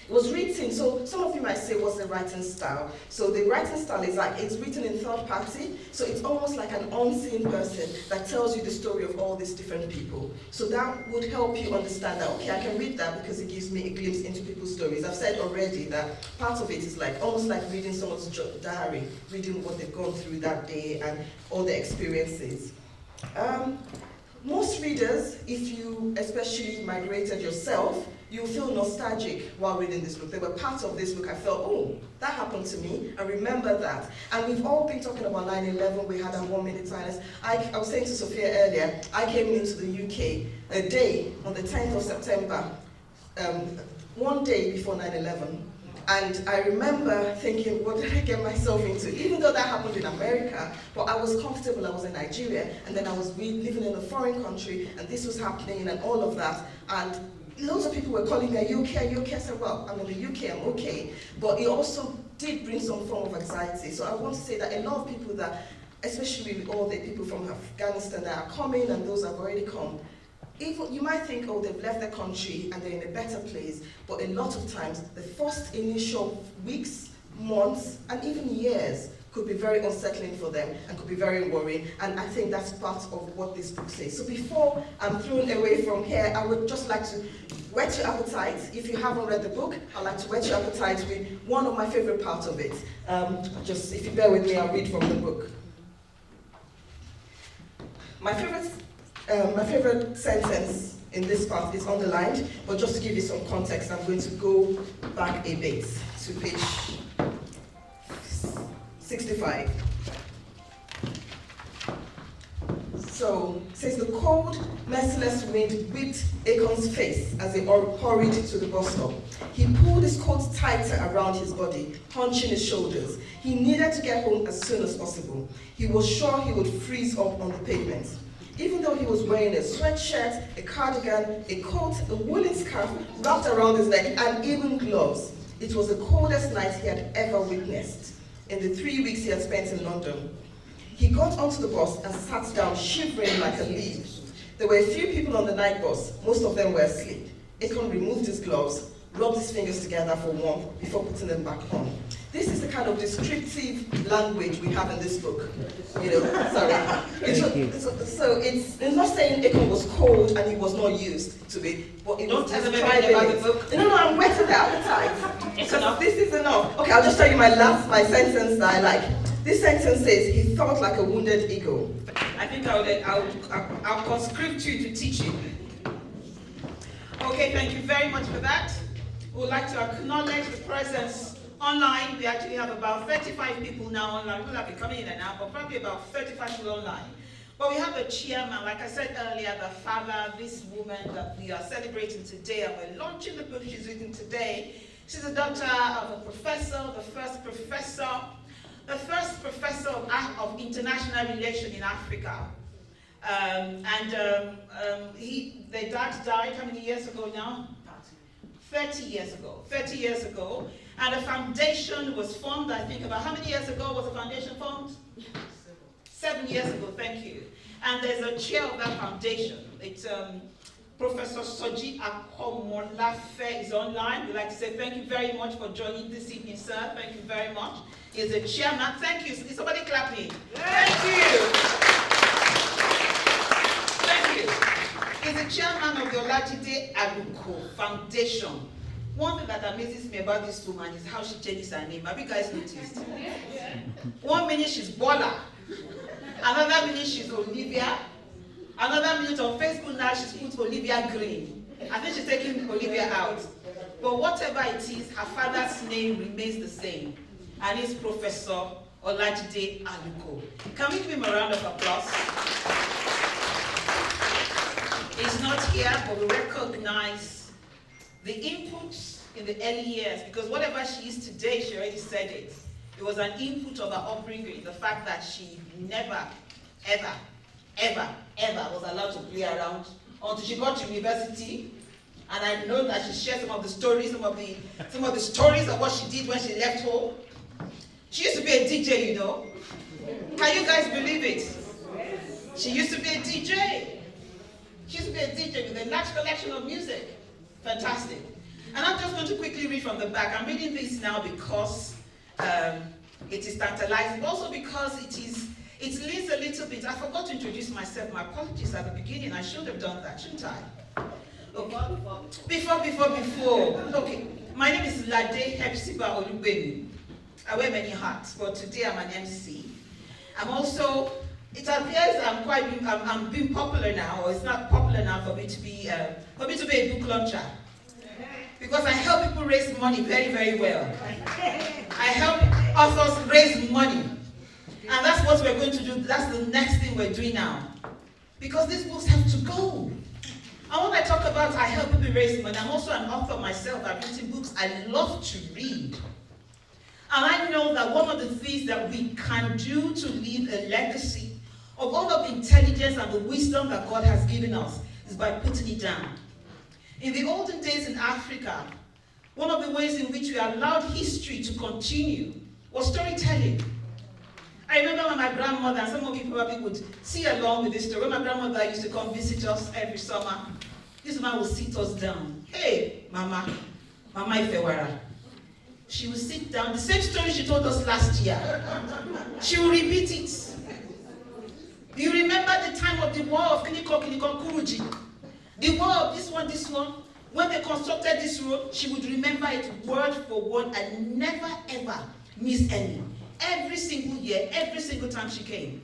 It was written, so some of you might say, what's the writing style? So the writing style is like, it's written in third party, so it's almost like an unseen person that tells you the story of all these different people. So that would help you understand that, okay, I can read that because it gives me a glimpse into people's stories. I've said already that part of it is like, almost like reading someone's diary, reading what they've gone through that day and all the experiences. Most readers, if you especially migrated yourself, you feel nostalgic while reading this book. There were parts of this book I felt, oh, that happened to me, I remember that. And we've all been talking about 9/11, we had our 1 minute silence. I was saying to Sophia earlier, I came into the UK a day on the 10th of September, one day before 9/11. And I remember thinking, what did I get myself into? Even though that happened in America, but I was comfortable, I was in Nigeria, and then I was living in a foreign country, and this was happening and all of that. And loads of people were calling me, are you okay? Are you okay? I said, well, I'm in the UK, I'm okay. But it also did bring some form of anxiety. So I want to say that a lot of people that, especially with all the people from Afghanistan that are coming and those that have already come, even, you might think, oh, they've left the country and they're in a better place, but a lot of times, the first initial weeks, months, and even years could be very unsettling for them and could be very worrying, and I think that's part of what this book says. So before I'm thrown away from here, I would just like to whet your appetite. If you haven't read the book, I'd like to whet your appetite with one of my favorite parts of it. Just, if you bear with me, I'll read from the book. My favorite sentence in this part is underlined, but just to give you some context, I'm going to go back a bit to page 65. So, it says, the cold, merciless wind whipped Akon's face as he hurried to the bus stop. He pulled his coat tighter around his body, hunching his shoulders. He needed to get home as soon as possible. He was sure he would freeze up on the pavement. Even though he was wearing a sweatshirt, a cardigan, a coat, a woolen scarf wrapped around his neck, and even gloves, it was the coldest night he had ever witnessed in the 3 weeks he had spent in London. He got onto the bus and sat down, shivering like a leaf. There were a few people on the night bus, most of them were asleep. Akon removed his gloves, rubbed his fingers together for warmth before putting them back on. This is the kind of descriptive language we have in this book. You know, sorry. So it's not saying Akon was cold and he was not used to it, but it Don't was tell them describing about it. the book. No, I'm whetting the appetite. It's enough. This is enough. Okay, I'll just tell you my sentence that I like. This sentence says, he thought like a wounded eagle. I think I'll conscript you to teach it. Okay, thank you very much for that. We would like to acknowledge the presence online. We actually have about 35 people now online. We'll have been coming in and out, but probably about 35 people online. But we have the chairman, like I said earlier, the father, this woman that we are celebrating today, and we're launching the book she's reading today. She's a daughter of a professor, the first professor of international relations in Africa. The dad died how many years ago now? 30 years ago. 30 years ago. And a foundation was formed, I think, about how many years ago was the foundation formed? 7 years ago, thank you. And there's a chair of that foundation. It's Professor Soji Akomolafe is online. We'd like to say thank you very much for joining this evening, sir. Thank you very much. He's the chairman. Thank you. Is somebody clapping? Thank you. Thank you. He's the chairman of the Olajide Aluko Foundation. One thing that amazes me about this woman is how she changes her name. Have you guys noticed? 1 minute she's Bola. Another minute she's Olivia. Another minute on Facebook now she's put Olivia Green. I think she's taking Olivia out. But whatever it is, her father's name remains the same. And it's Professor Olajide Aluko. Can we give him a round of applause? He's not here, but we recognize the inputs in the early years, because whatever she is today, she already said it. It was an input of her upbringing, the fact that she never, ever was allowed to play around until she got to university. And I know that she shared some of the stories, some of the stories of what she did when she left home. She used to be a DJ, you know. Can you guys believe it? She used to be a DJ. She used to be a DJ with a large collection of music. Fantastic. And I'm just going to quickly read from the back. I'm reading this now because it is tantalizing, also because it leads a little bit. I forgot to introduce myself. My apologies at the beginning. I should have done that, shouldn't I? Okay. Before. Okay. My name is Lade Hepsiba Olubemi. I wear many hats, but today I'm an MC. I'm also, it appears I'm being popular now, or it's not popular now for me to be a book launcher. Because I help people raise money very, very well. I help authors raise money. And that's what we're going to do. That's the next thing we're doing now. Because these books have to go. And when I talk about I help people raise money, I'm also an author myself. I've written books I love to read. And I know that one of the things that we can do to leave a legacy of all of the intelligence and the wisdom that God has given us is by putting it down. In the olden days in Africa, one of the ways in which we allowed history to continue was storytelling. I remember when my grandmother, and some of you probably would see along with this story, when my grandmother used to come visit us every summer, this woman would sit us down. Hey, Mama Ifewara. She would sit down, the same story she told us last year. She will repeat it. Do you remember the time of the war of Kiniko Kuruji? The war of this one. When they constructed this road, she would remember it word for word and never ever miss any. Every single year, every single time she came.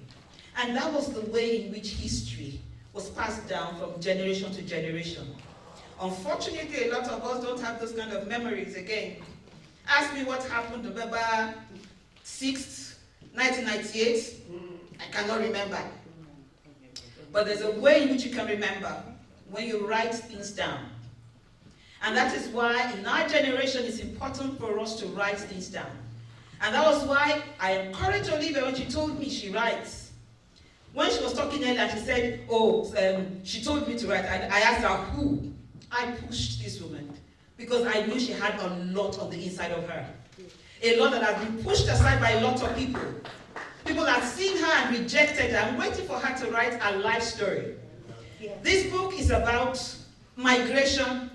And that was the way in which history was passed down from generation to generation. Unfortunately, a lot of us don't have those kind of memories again. Ask me what happened November 6th, 1998. I cannot remember. But there's a way in which you can remember when you write things down. And that is why in our generation it's important for us to write things down. And that was why I encouraged Olivia when she told me she writes. When she was talking earlier, she said, she told me to write. I asked her who. I pushed this woman because I knew she had a lot on the inside of her. A lot that had been pushed aside by a lot of people. People had seen her and rejected her and waiting for her to write a life story. This book is about migration,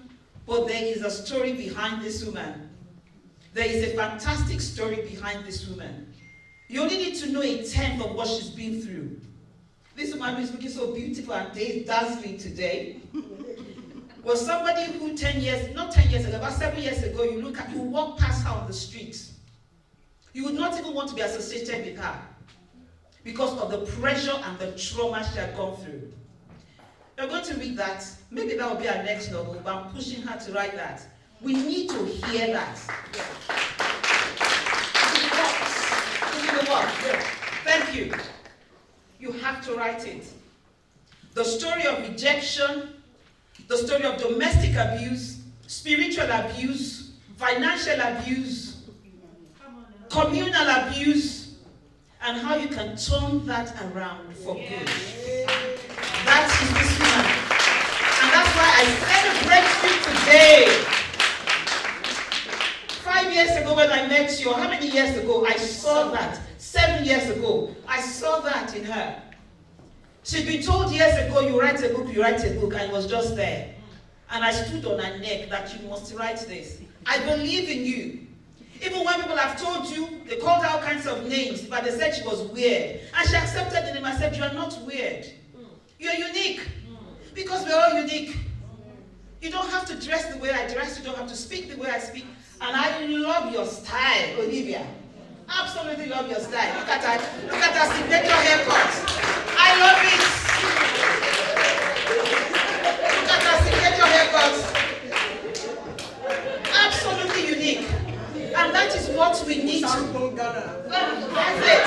but there is a story behind this woman. There is a fantastic story behind this woman. You only need to know a tenth of what she's been through. This woman who is looking so beautiful and dazzling today was somebody who about 7 years ago, you walk past her on the street You would not even want to be associated with her because of the pressure and the trauma she had gone through. We're going to read that. Maybe that will be our next novel, but I'm pushing her to write that. We need to hear that. Thank you. You have to write it. The story of rejection, the story of domestic abuse, spiritual abuse, financial abuse, communal abuse, and how you can turn that around for good. That is this woman. And that's why I celebrate you today. 5 years ago when I met you, or how many years ago, I saw that. 7 years ago, I saw that in her. She'd been told years ago, you write a book, and it was just there. And I stood on her neck that you must write this. I believe in you. Even when people have told you, they called her all kinds of names, but they said she was weird. And she accepted the name. I said, you are not weird. You're unique. Because we're all unique. You don't have to dress the way I dress. You don't have to speak the way I speak. And I love your style, Olivia. Absolutely love your style. Look at her signature haircut. I love it. Look at her signature haircut. Absolutely unique. And that is what we need to. That's it.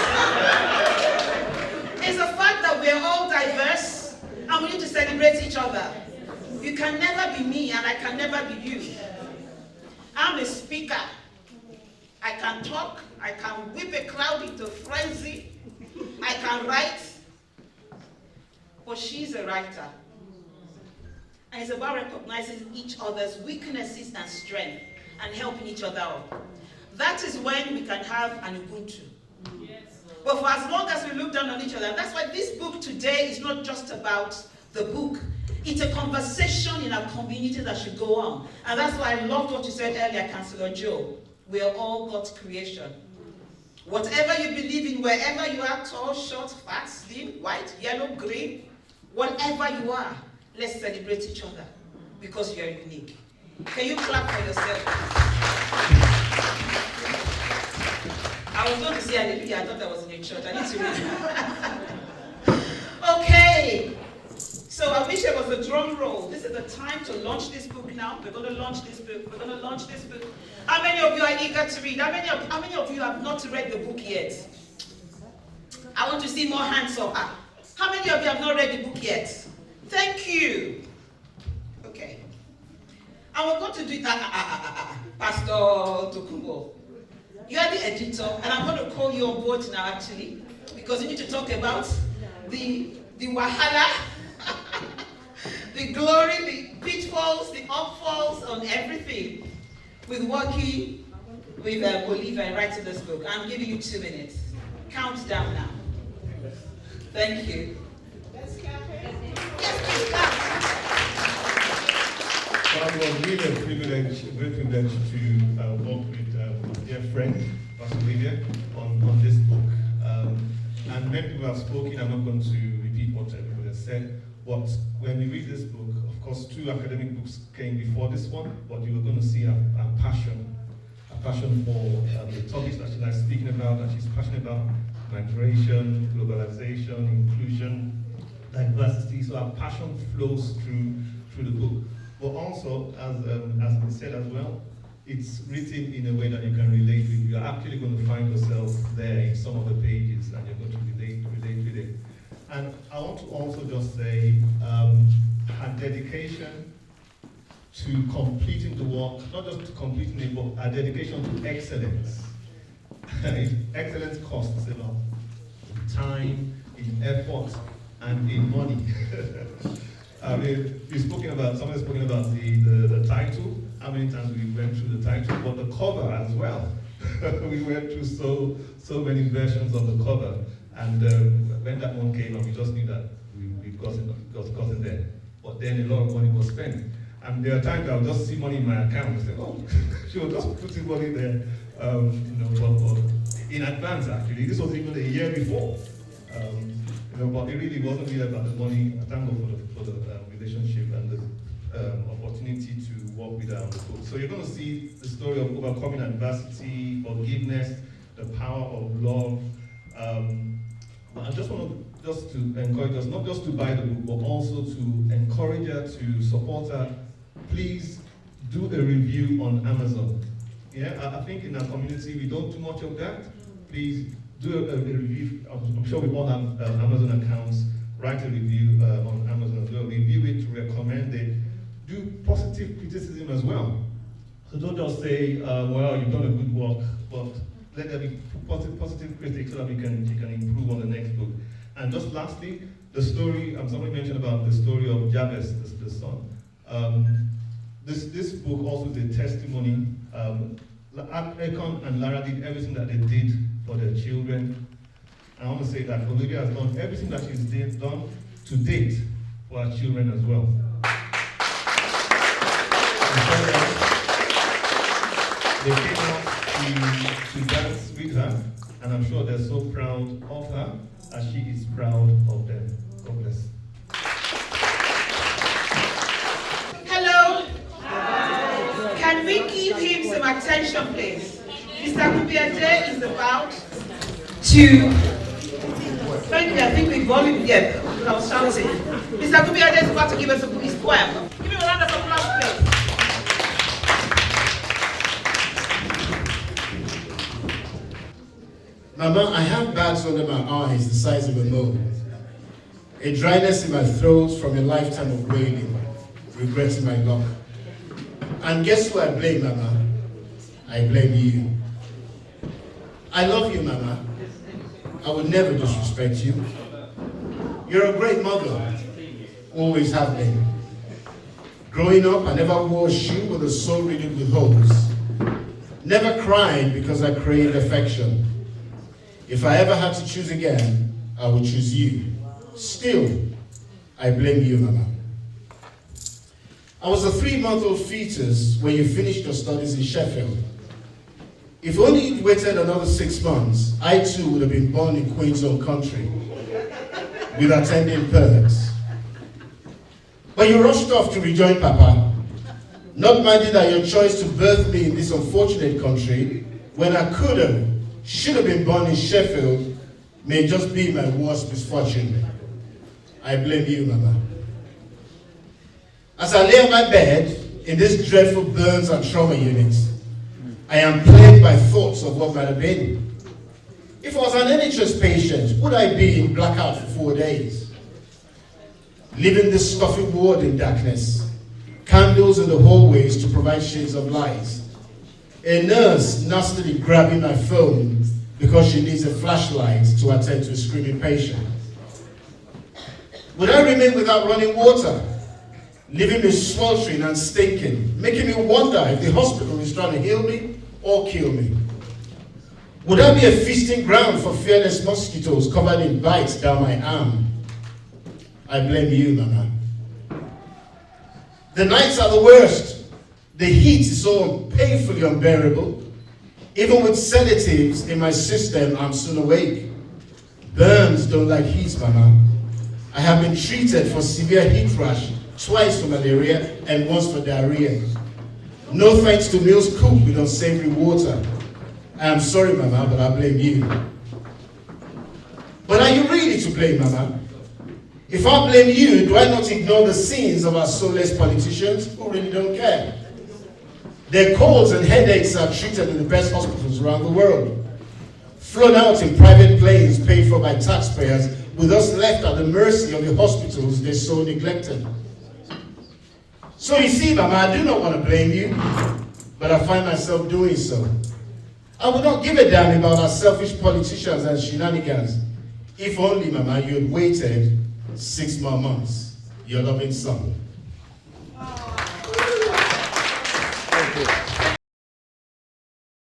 It's the fact that we're all diverse and we need to celebrate each other. You can never be me and I can never be you. I'm a speaker. I can talk. I can whip a crowd into frenzy. I can write. But she's a writer. And it's about recognizing each other's weaknesses and strength and helping each other out. That is when we can have an Ubuntu. But for as long as we look down on each other, that's why this book today is not just about the book. It's a conversation in our community that should go on. And that's why I loved what you said earlier, Councillor Joe. We are all God's creation. Whatever you believe in, wherever you are, tall, short, fat, slim, white, yellow, green, whatever you are, let's celebrate each other because you are unique. Can you clap for yourself? I was going to say hallelujah. I thought I was in a church. I need to read. Okay. So I wish there was a drum roll. This is the time to launch this book now. We're going to launch this book. We're going to launch this book. How many of you are eager to read? How many of you have not read the book yet? I want to see more hands up. How many of you have not read the book yet? Thank you. Okay. And we're going to do it. Pastor Tokumbo, you are the editor, and I'm going to call you on board now, actually, because you need to talk about the wahala, the glory, the pitfalls, the upfalls, on everything with working with Olivia and writing this book. I'm giving you 2 minutes. Count down now. Thank you. Let's clap it. Yes, please clap. Well, it was really a great privilege to work with my dear friend, Pastor Olivia, on this book. And many people have spoken. I'm not going to repeat what everybody has said. But when we read this book, of course, 2 academic books came before this one, but you were going to see a passion for the topics that she's like speaking about, and she's passionate about migration, globalization, inclusion, diversity. So our passion flows through the book. But also, as we said as well, it's written in a way that you can relate with. You're actually going to find yourself there in some of the pages, and you're going to relate with it. And I want to also just say, her dedication to completing the work, not just to completing it, but her dedication to excellence. Excellence costs a lot. In time, in effort, and in money. I mean, somebody's spoken about the title, how many times we went through the title, but the cover as well. We went through so many versions of the cover. And when that one came up, we just knew that we got it there. But then a lot of money was spent. And there are times I would just see money in my account and say, oh, she was just putting money there, but in advance actually. This was even a year before. But it really wasn't really about the money. I thank God for the relationship and the opportunity to work with her on the book. So you're going to see the story of overcoming adversity, forgiveness, the power of love. I just want to encourage us not just to buy the book, but also to encourage her, to support her. Please do a review on Amazon. Yeah, I think in our community we don't do much of that. Please do a review. I'm sure we all have Amazon accounts. Write a review on Amazon as well. Review it, recommend it. Do positive criticism as well. So don't just say, well, you've done a good work, but let there be positive critics so that you can improve on the next book. And just lastly, the story, somebody mentioned about the story of Jabez, the son. This book also is a testimony. Akon and Lara did everything that they did for their children. And I want to say that Olivia has done everything that she's done to date for her children as well. They came out to dance with her, and I'm sure they're so proud of her as she is proud of them. God bless. Hello. Can we give him some attention, please? Mr. Kubiade is about to. Frankly, I think we volume. Yeah, I was shouting. Mr. Kubiade is about to give us his poem. Give him a round of applause, please. Mama, I have bags under my eyes the size of a mole. A dryness in my throat from a lifetime of wailing, regretting my luck. And guess who I blame, Mama? I blame you. I love you, Mama. I would never disrespect you. You're a great mother. Always have been. Growing up, I never wore a shoe with a sole riddled with holes. Never cried because I craved affection. If I ever had to choose again, I would choose you. Still, I blame you, Mama. I was a 3-month-old fetus when you finished your studies in Sheffield. If only you'd waited another 6 months, I too would have been born in Queen's own country, with attending perks. But you rushed off to rejoin Papa, not minding that your choice to birth me in this unfortunate country, when I could have, should have been born in Sheffield, may just be my worst misfortune. I blame you, Mama. As I lay on my bed in this dreadful burns and trauma unit, I am plagued by thoughts of what might have been. If I was an NHS patient, would I be in blackout for 4 days? Living this stuffy ward in darkness, candles in the hallways to provide shades of light, a nurse nastily grabbing my phone because she needs a flashlight to attend to a screaming patient. Would I remain without running water, leaving me sweltering and stinking, making me wonder if the hospital is trying to heal me or kill me? Would I be a feasting ground for fearless mosquitoes covered in bites down my arm? I blame you, Mama. The nights are the worst. The heat is so painfully unbearable. Even with sedatives in my system, I'm soon awake. Burns don't like heat, Mama. I have been treated for severe heat rash, twice for malaria and once for diarrhea. No thanks to meals cooked with unsavory water. I am sorry, Mama, but I blame you. But are you really to blame, Mama? If I blame you, do I not ignore the sins of our soulless politicians who really don't care? Their colds and headaches are treated in the best hospitals around the world, flown out in private planes paid for by taxpayers, with us left at the mercy of the hospitals they so neglected. So you see, Mama, I do not want to blame you, but I find myself doing so. I would not give a damn about our selfish politicians and shenanigans. If only, Mama, you had waited 6 more months. Your loving son.